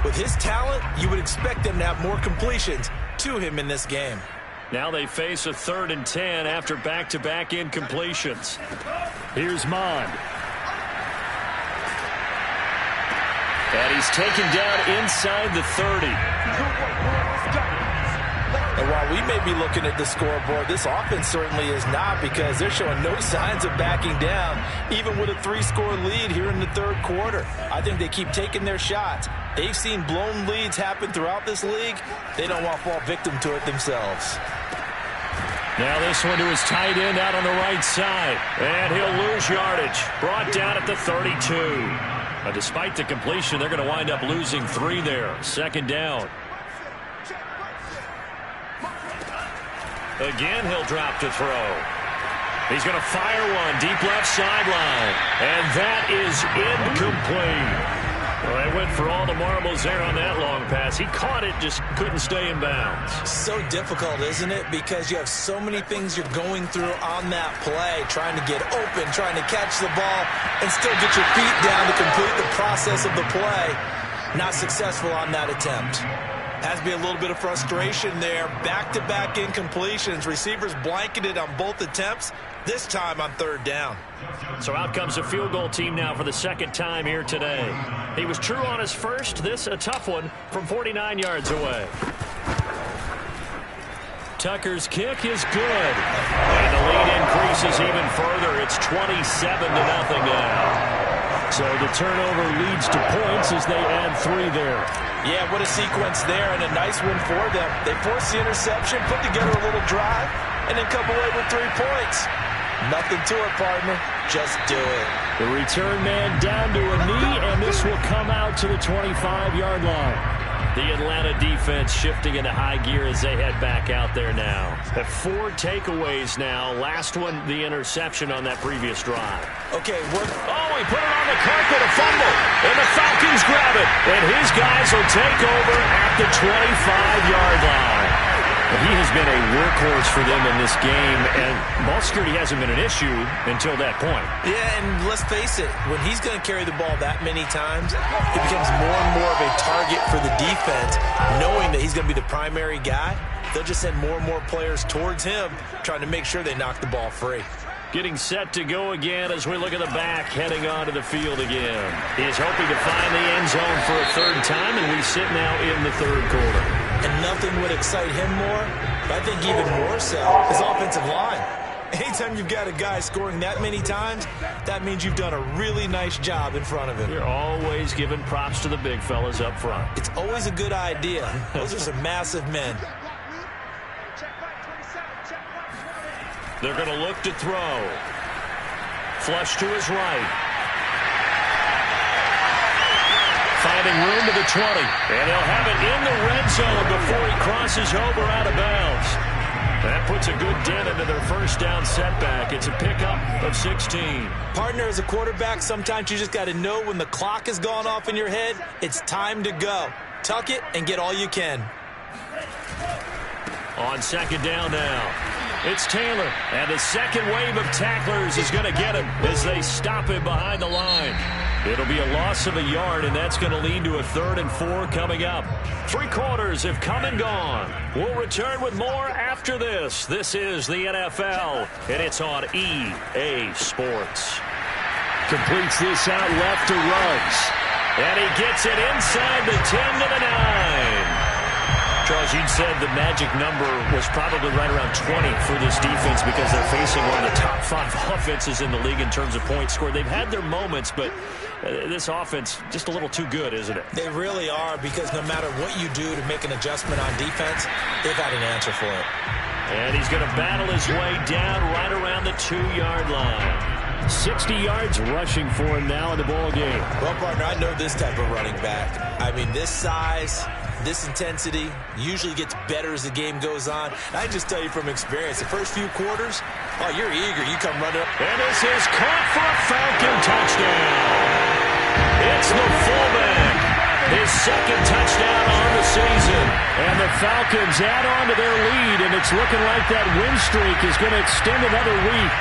S3: with his talent, you would expect them to have more completions to him in this game.
S2: Now they face a 3rd and 10 after back-to-back incompletions. Here's Mond. And he's taken down inside the 30.
S6: And while we may be looking at the scoreboard, this offense certainly is not because they're showing no signs of backing down, even with a 3-score lead here in the 3rd quarter. I think they keep taking their shots. They've seen blown leads happen throughout this league. They don't want to fall victim to it themselves.
S2: Now this one to his tight end out on the right side. And he'll lose yardage. Brought down at the 32. But despite the completion, they're going to wind up losing 3 there. 2nd down. Again, he'll drop to throw. He's going to fire one deep left sideline. And that is incomplete. Well, they went for all the marbles there on that long pass. He caught it, just couldn't stay in bounds.
S3: So difficult, isn't it? Because you have so many things you're going through on that play, trying to get open, trying to catch the ball, and still get your feet down to complete the process of the play. Not successful on that attempt. Has to be a little bit of frustration there. Back-to-back incompletions. Receivers blanketed on both attempts, this time on third down.
S2: So out comes the field goal team now for the second time here today. He was true on his first. This a tough one from 49 yards away. Tucker's kick is good. And the lead increases even further. It's 27-0 now. So the turnover leads to points as they add 3 there.
S6: Yeah, what a sequence there, and a nice one for them. They forced the interception, put together a little drive, and then come away with 3 points. Nothing to it, partner. Just do it.
S2: The return man down to a knee, and this will come out to the 25-yard line. The Atlanta defense shifting into high gear as they head back out there now. Have 4 takeaways now. Last one, the interception on that previous drive.
S6: Okay,
S2: he put it on the carpet, a fumble. And the Falcons grab it. And his guys will take over at the 25-yard line. He has been a workhorse for them in this game, and ball security hasn't been an issue until that point.
S3: Yeah, and let's face it, when he's going to carry the ball that many times, it becomes more and more of a target for the defense, knowing that he's going to be the primary guy. They'll just send more and more players towards him, trying to make sure they knock the ball free.
S2: Getting set to go again as we look at the back, heading onto the field again. He is hoping to find the end zone for a third time, and we sit now in the third quarter.
S3: And nothing would excite him more, but I think even more so, his offensive line. Anytime you've got a guy scoring that many times, that means you've done a really nice job in front of him.
S2: You're always giving props to the big fellas up front.
S3: It's always a good idea. Those are some massive men.
S2: They're going to look to throw. Flush to his right. Finding room to the 20. And they'll have it in the red zone before he crosses over out of bounds. That puts a good dent into their first down setback. It's a pickup of 16.
S3: Partner, as a quarterback, sometimes you just got to know when the clock has gone off in your head, it's time to go. Tuck it and get all you can.
S2: On second down now, it's Taylor. And the second wave of tacklers is going to get him as they stop him behind the line. It'll be a loss of a yard, and that's going to lead to a 3rd and 4 coming up. 3 quarters have come and gone. We'll return with more after this. This is the NFL, and it's on EA Sports. Completes this out left to Ruggs. And he gets it inside the 10 to the 9. Charles, you said the magic number was probably right around 20 for this defense because they're facing one of the top 5 offenses in the league in terms of points scored. They've had their moments, but this offense just a little too good, isn't it?
S3: They really are, because no matter what you do to make an adjustment on defense, they've got an answer for it.
S2: And he's going to battle his way down right around the 2-yard line. 60 yards rushing for him now in the ball game.
S3: Well, partner, I know this type of running back. I mean, this size, this intensity usually gets better as the game goes on. And I just tell you from experience, the first few quarters, oh, you're eager. You come running up.
S2: And this is caught for a Falcon touchdown. It's the fullback. His second touchdown on the season. And the Falcons add on to their lead, and it's looking like that win streak is going to extend another week.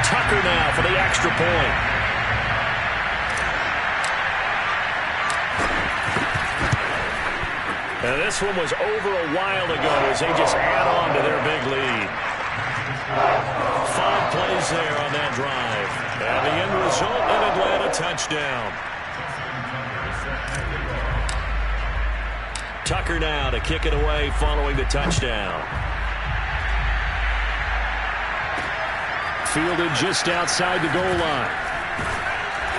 S2: Tucker now for the extra point. And this one was over a while ago as they just add on to their big lead. 5 plays there on that drive. And the end result, an Atlanta touchdown. Tucker now to kick it away following the touchdown. Fielded just outside the goal line.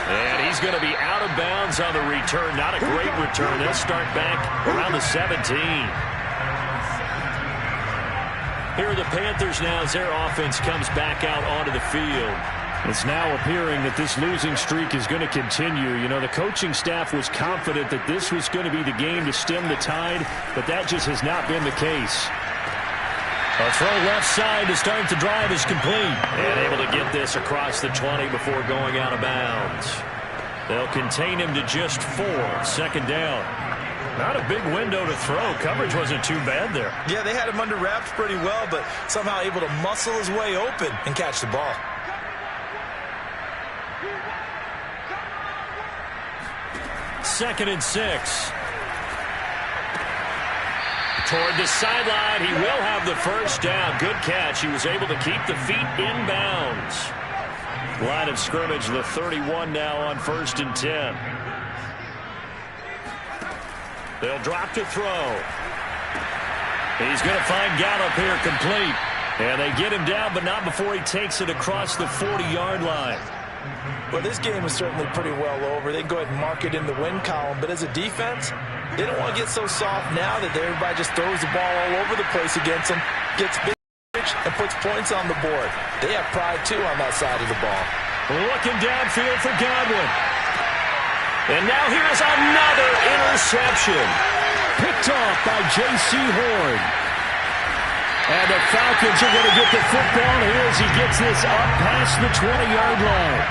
S2: And he's going to be out of bounds on the return. Not a great return. They'll start back around the 17. Here are the Panthers now as their offense comes back out onto the field. It's now appearing that this losing streak is going to continue. You know, the coaching staff was confident that this was going to be the game to stem the tide, but that just has not been the case. A throw left side to start the drive is complete. And able to get this across the 20 before going out of bounds. They'll contain him to just 4. Second down. Not a big window to throw. Coverage wasn't too bad there.
S6: Yeah, they had him under wraps pretty well, but somehow able to muscle his way open and catch the ball.
S2: Second and 6. Toward the sideline, he will have the first down. Good catch. He was able to keep the feet in bounds. Line of scrimmage, the 31 now on 1st and 10. They'll drop to throw. He's going to find Gallup here complete. And they get him down, but not before he takes it across the 40-yard line.
S6: Well, this game is certainly pretty well over. They can go ahead and mark it in the win column. But as a defense, they don't want to get so soft now that everybody just throws the ball all over the place against them, gets big and puts points on the board. They have pride, too, on that side of the ball.
S2: Looking downfield for Godwin. And now here's another interception. Picked off by J.C. Horn. And the Falcons are going to get the football here as he gets this up past the 20-yard line.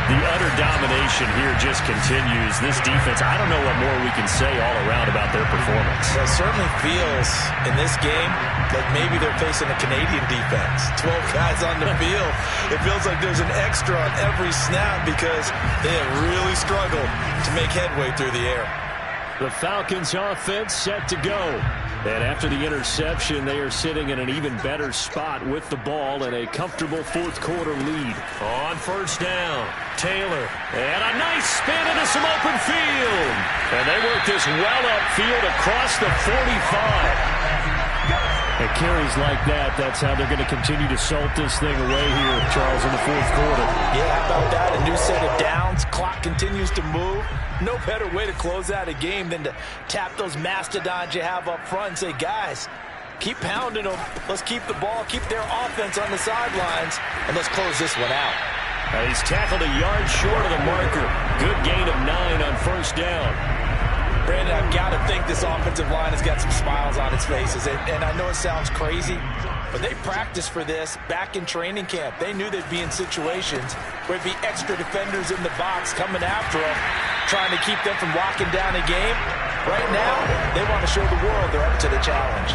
S2: The utter domination here just continues. This defense, I don't know what more we can say all around about their performance.
S6: It certainly feels in this game like maybe they're facing a Canadian defense. 12 guys on the field. It feels like there's an extra on every snap because they have really struggled to make headway through the air.
S2: The Falcons offense set to go. And after the interception, they are sitting in an even better spot with the ball and a comfortable fourth-quarter lead. On first down, Taylor. And a nice spin into some open field. And they work this well upfield across the 45. It carries like that. That's how they're going to continue to salt this thing away here, Charles, in the fourth quarter.
S6: Yeah, how about that? A new set of downs. Clock continues to move. No better way to close out a game than to tap those mastodons you have up front and say, guys, keep pounding them. Let's keep the ball, keep their offense on the sidelines, and let's close this one out.
S2: He's tackled a yard short of the marker. Good gain of 9 on first down.
S6: Brandon, I've got to think this offensive line has got some smiles on its faces. And I know it sounds crazy, but they practiced for this back in training camp. They knew they'd be in situations where there'd be extra defenders in the box coming after them, trying to keep them from locking down a game. Right now, they want to show the world they're up to the challenge.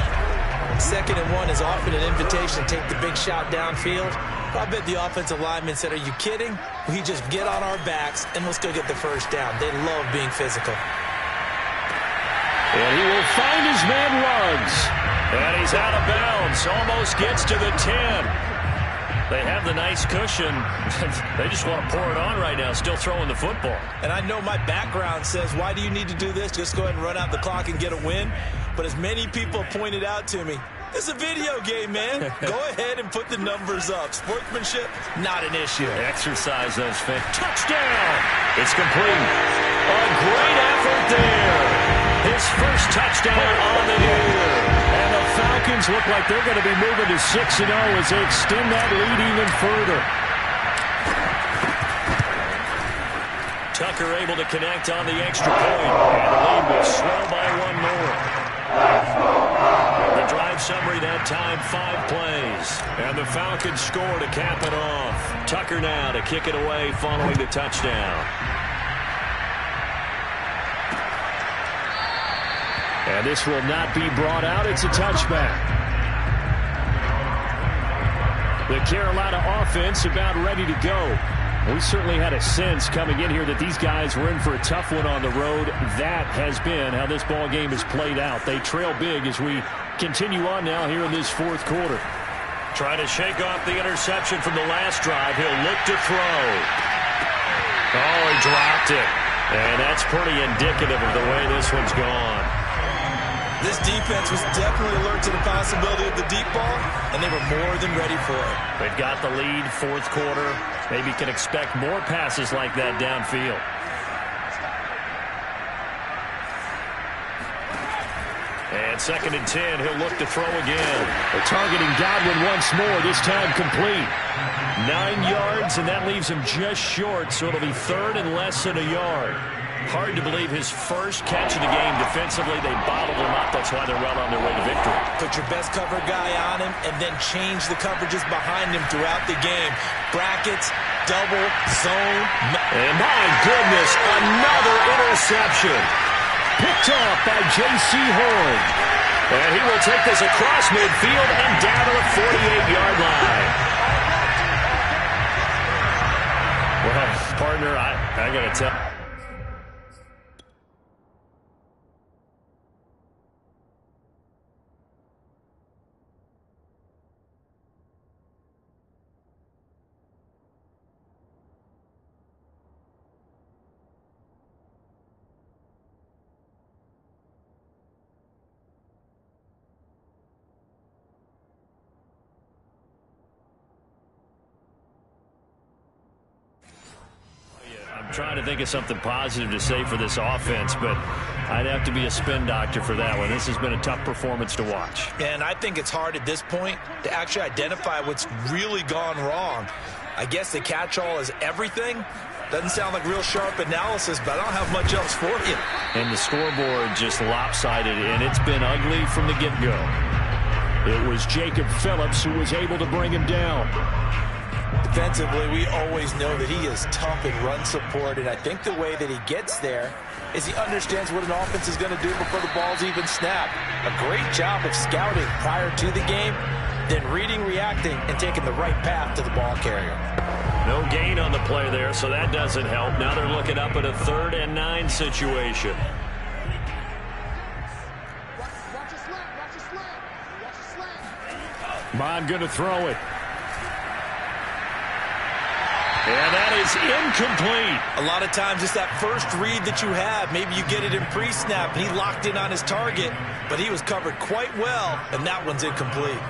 S6: 2nd and 1 is often an invitation to take the big shot downfield. I bet the offensive lineman said, are you kidding? We just get on our backs and let's go get the first down. They love being physical.
S2: And he will find his man Ruggs. And he's out of bounds. Almost gets to the 10. They have the nice cushion. They just want to pour it on right now, still throwing the football.
S6: And I know my background says, why do you need to do this? Just go ahead and run out the clock and get a win. But as many people pointed out to me, it's a video game, man. Go ahead and put the numbers up. Sportsmanship, not an issue.
S2: Exercise those fans. Touchdown! It's complete. A great effort there. His first touchdown on the year. And the Falcons look like they're going to be moving to 6-0 as they extend that lead even further. Tucker able to connect on the extra point. And the lead will swell by 1 more. The drive summary that time, 5 plays. And the Falcons score to cap it off. Tucker now to kick it away following the touchdown. And this will not be brought out. It's a touchback. The Carolina offense about ready to go. We certainly had a sense coming in here that these guys were in for a tough one on the road. That has been how this ball game has played out. They trail big as we continue on now here in this fourth quarter. Trying to shake off the interception from the last drive. He'll look to throw. Oh, he dropped it. And that's pretty indicative of the way this one's gone.
S6: This defense was definitely alert to the possibility of the deep ball, and they were more than ready for it.
S2: They've got the lead, fourth quarter. Maybe can expect more passes like that downfield. And 2nd and 10, he'll look to throw again. They're targeting Godwin once more, this time complete. 9 yards, and that leaves him just short, so it'll be 3rd and less than a yard. Hard to believe his first catch of the game defensively. They bottled him up. That's why they're well on their way to victory.
S3: Put your best cover guy on him and then change the coverages behind him throughout the game. Brackets, double, zone.
S2: And my goodness, another interception. Picked off by J.C. Horn. And he will take this across midfield and down to the 48-yard line. Well, partner, I got to tell. Trying to think of something positive to say for this offense, but I'd have to be a spin doctor for that one. This has been a tough performance to watch.
S3: And I think it's hard at this point to actually identify what's really gone wrong. I guess the catch-all is everything. Doesn't sound like real sharp analysis, but I don't have much else for you.
S2: And the scoreboard just lopsided, and it's been ugly from the get-go. It was Jacob Phillips who was able to bring him down.
S3: Defensively, we always know that he is tough in run support, and I think the way that he gets there is he understands what an offense is going to do before the ball's even snapped. A great job of scouting prior to the game, then reading, reacting, and taking the right path to the ball carrier.
S2: No gain on the play there, so that doesn't help. Now they're looking up at a 3rd and 9 situation. Mon going to throw it. And that is incomplete.
S3: A lot of times it's that first read that you have. Maybe you get it in pre-snap, and he locked in on his target, but he was covered quite well, and that one's incomplete.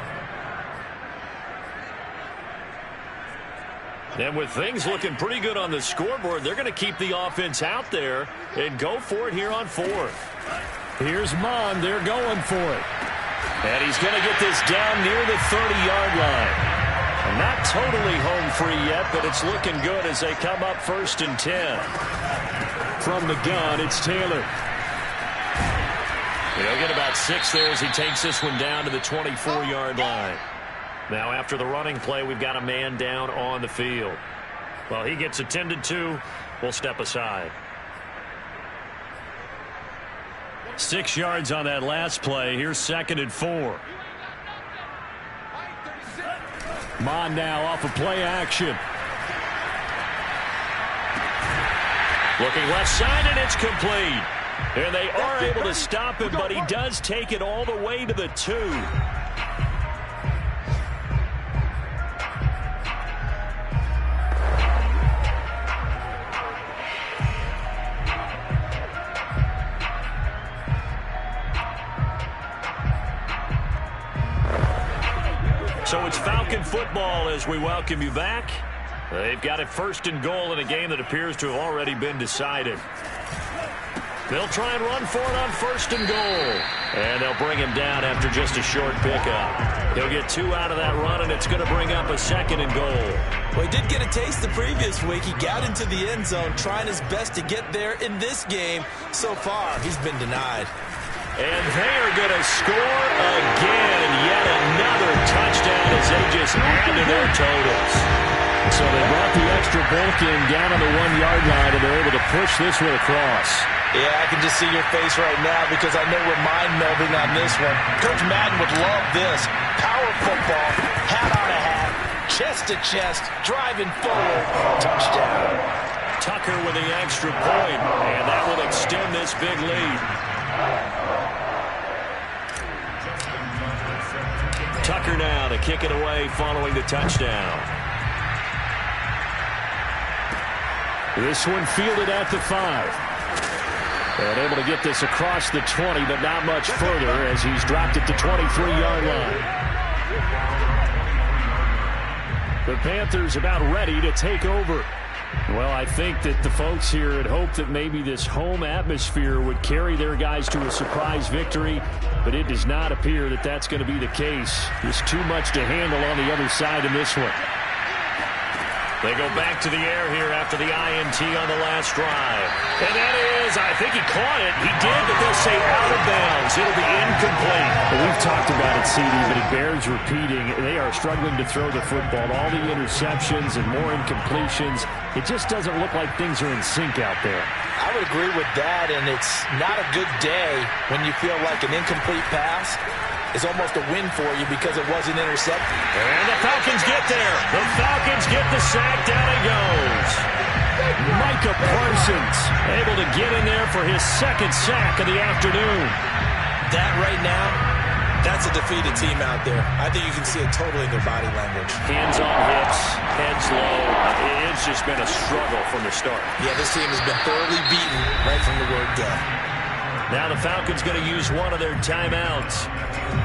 S2: And with things looking pretty good on the scoreboard, they're going to keep the offense out there and go for it here on 4th. Here's Mon. They're going for it. And he's going to get this down near the 30-yard line. Not totally home free yet, but it's looking good as they come up 1st and 10. From the gun, it's Taylor. He'll get about 6 there as he takes this one down to the 24-yard line. Now, after the running play, we've got a man down on the field. Well, he gets attended to. We'll step aside. 6 yards on that last play. Here's 2nd and 4. Mon now off of play action. Looking left side, and it's complete. And they are able to stop him, but he does take it all the way to the 2. So it's Falcon football as we welcome you back. They've got it 1st and goal in a game that appears to have already been decided. They'll try and run for it on 1st and goal. And they'll bring him down after just a short pickup. He'll get 2 out of that run, and it's going to bring up a 2nd and goal.
S3: Well, he did get a taste the previous week. He got into the end zone, trying his best to get there in this game. So far, he's been denied.
S2: And they are going to score again. Yet another touchdown as they just add to their totals. So they brought the extra bulk in down on the 1-yard line, and they're able to push this one across.
S3: Yeah, I can just see your face right now because I know we're mind-melding on this one. Coach Madden would love this. Power football, hat on a hat, chest to chest, driving forward, touchdown.
S2: Tucker with the extra point, and that will extend this big lead. Tucker now to kick it away following the touchdown. This one fielded at the 5. And able to get this across the 20, but not much further as he's dropped it to 23-yard line. The Panthers about ready to take over. Well, I think that the folks here had hoped that maybe this home atmosphere would carry their guys to a surprise victory, but it does not appear that that's going to be the case. There's too much to handle on the other side in this one. They go back to the air here after the INT on the last drive. And that is, I think he caught it. He did, but they'll say out of bounds. It'll be incomplete.
S7: Well, we've talked about it, CD, but it bears repeating. They are struggling to throw the football. All the interceptions and more incompletions. It just doesn't look like things are in sync out there.
S6: I would agree with that, and it's not a good day when you feel like an incomplete pass is almost a win for you because it wasn't intercepted.
S2: And the Falcons get there. The Falcons get the sack. Down he goes.
S7: Micah Parsons
S2: able to get in there for his second sack of the afternoon.
S3: That right now, that's a defeated team out there. I think you can see it totally in their body language.
S2: Hands on hips, heads low. It's just been a struggle from the start.
S3: Yeah, this team has been thoroughly beaten right from the word go.
S2: Now the Falcons going to use one of their timeouts.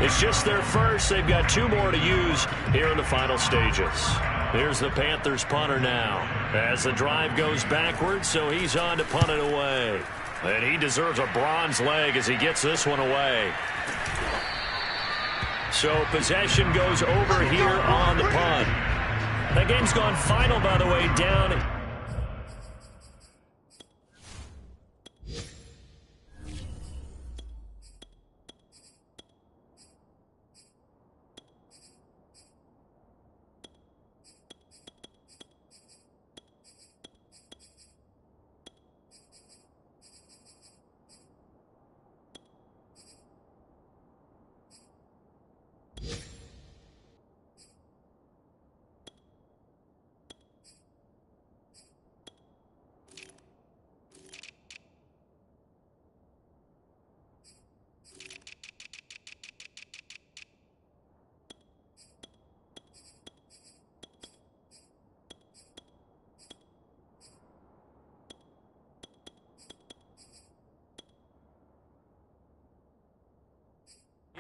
S2: It's just their first. They've got 2 more to use here in the final stages. Here's the Panthers punter now as the drive goes backwards, so he's on to punt it away. And he deserves a bronze leg as he gets this one away. So possession goes over here on the punt. That game's gone final, by the way, down.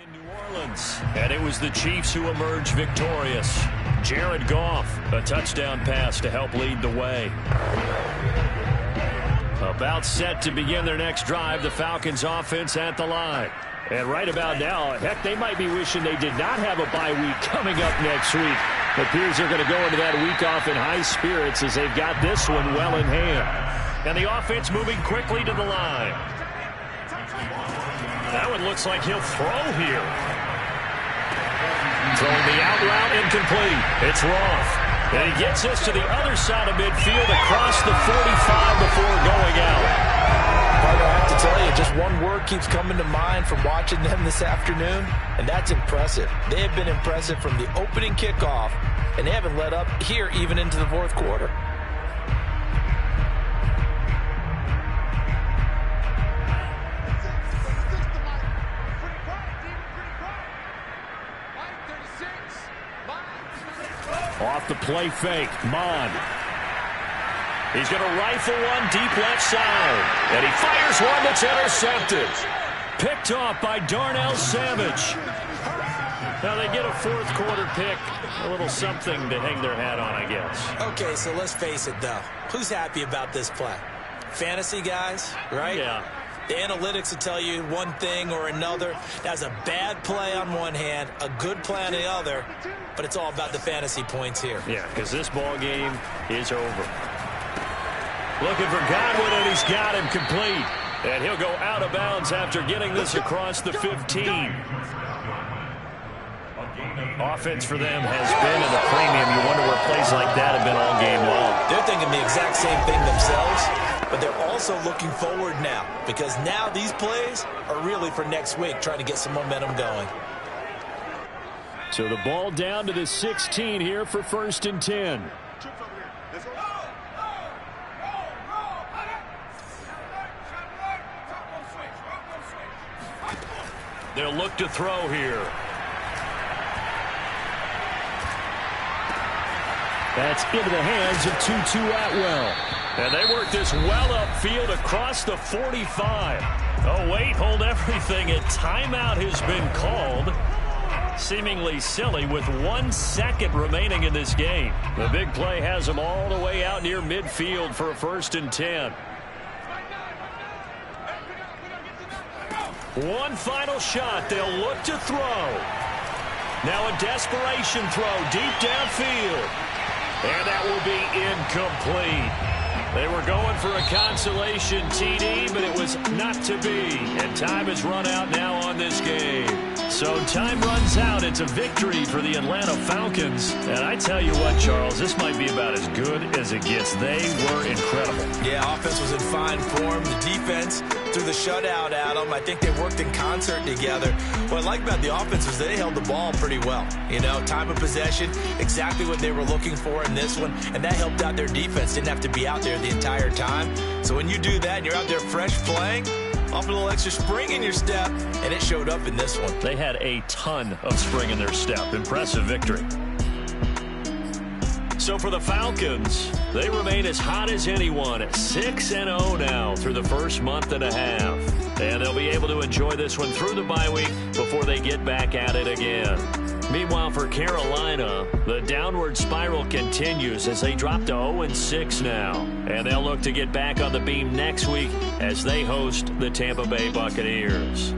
S2: In New Orleans, and it was the Chiefs who emerged victorious. Jared Goff, a touchdown pass to help lead the way. About set to begin their next drive, the Falcons offense at the line. And right about now, heck, they might be wishing they did not have a bye week coming up next week. It appears they're going to go into that week off in high spirits as they've got this one well in hand. And the offense moving quickly to the line. That one looks like he'll throw here. Throwing the out route incomplete. It's Roth. And he gets us to the other side of midfield across the 45 before going out.
S6: Partner, I have to tell you, just one word keeps coming to mind from watching them this afternoon, and that's impressive. They have been impressive from the opening kickoff, and they haven't let up here even into the fourth quarter.
S2: Off the play fake, Mon. He's going to rifle one deep left side. And he fires one that's intercepted. Picked off by Darnell Savage. Now they get a fourth quarter pick. A little something to hang their hat on, I guess.
S3: Okay, so let's face it, though. Who's happy about this play? Fantasy guys, right?
S2: Yeah.
S3: The analytics will tell you one thing or another. That's a bad play on one hand, a good play on the other, but it's all about the fantasy points here.
S2: Yeah, because this ball game is over. Looking for Godwin, and he's got him complete. And he'll go out of bounds after getting this across the 15. Offense for them has been at a premium. You wonder where plays like that have been all game long.
S3: They're thinking the exact same thing themselves, but they're also looking forward now because now these plays are really for next week, trying to get some momentum going.
S2: So the ball down to the 16 here for 1st and 10. They'll look to throw here. That's into the hands of Tutu Atwell. And they work this well upfield across the 45. Oh, wait, hold everything. A timeout has been called. Seemingly silly with 1 second remaining in this game. The big play has them all the way out near midfield for a 1st and 10. One final shot. They'll look to throw. Now a desperation throw deep downfield. And that will be incomplete. They were going for a consolation TD, but it was not to be. And time has run out now on this game. So time runs out. It's a victory for the Atlanta Falcons. And I tell you what, Charles, this might be about as good as it gets. They were incredible.
S3: Yeah, offense was in fine form. The defense threw the shutout at them. I think they worked in concert together. What I like about the offense was they held the ball pretty well. You know, time of possession, exactly what they were looking for in this one. And that helped out their defense. Didn't have to be out there the entire time. So when you do that and you're out there fresh playing, off a little extra spring in your step, and it showed up in this one.
S2: They had a ton of spring in their step. Impressive victory. So for the Falcons, they remain as hot as anyone at 6-0 now through the first month and a half. And they'll be able to enjoy this one through the bye week before they get back at it again. Meanwhile, for Carolina, the downward spiral continues as they drop to 0-6 now. And they'll look to get back on the beam next week as they host the Tampa Bay Buccaneers.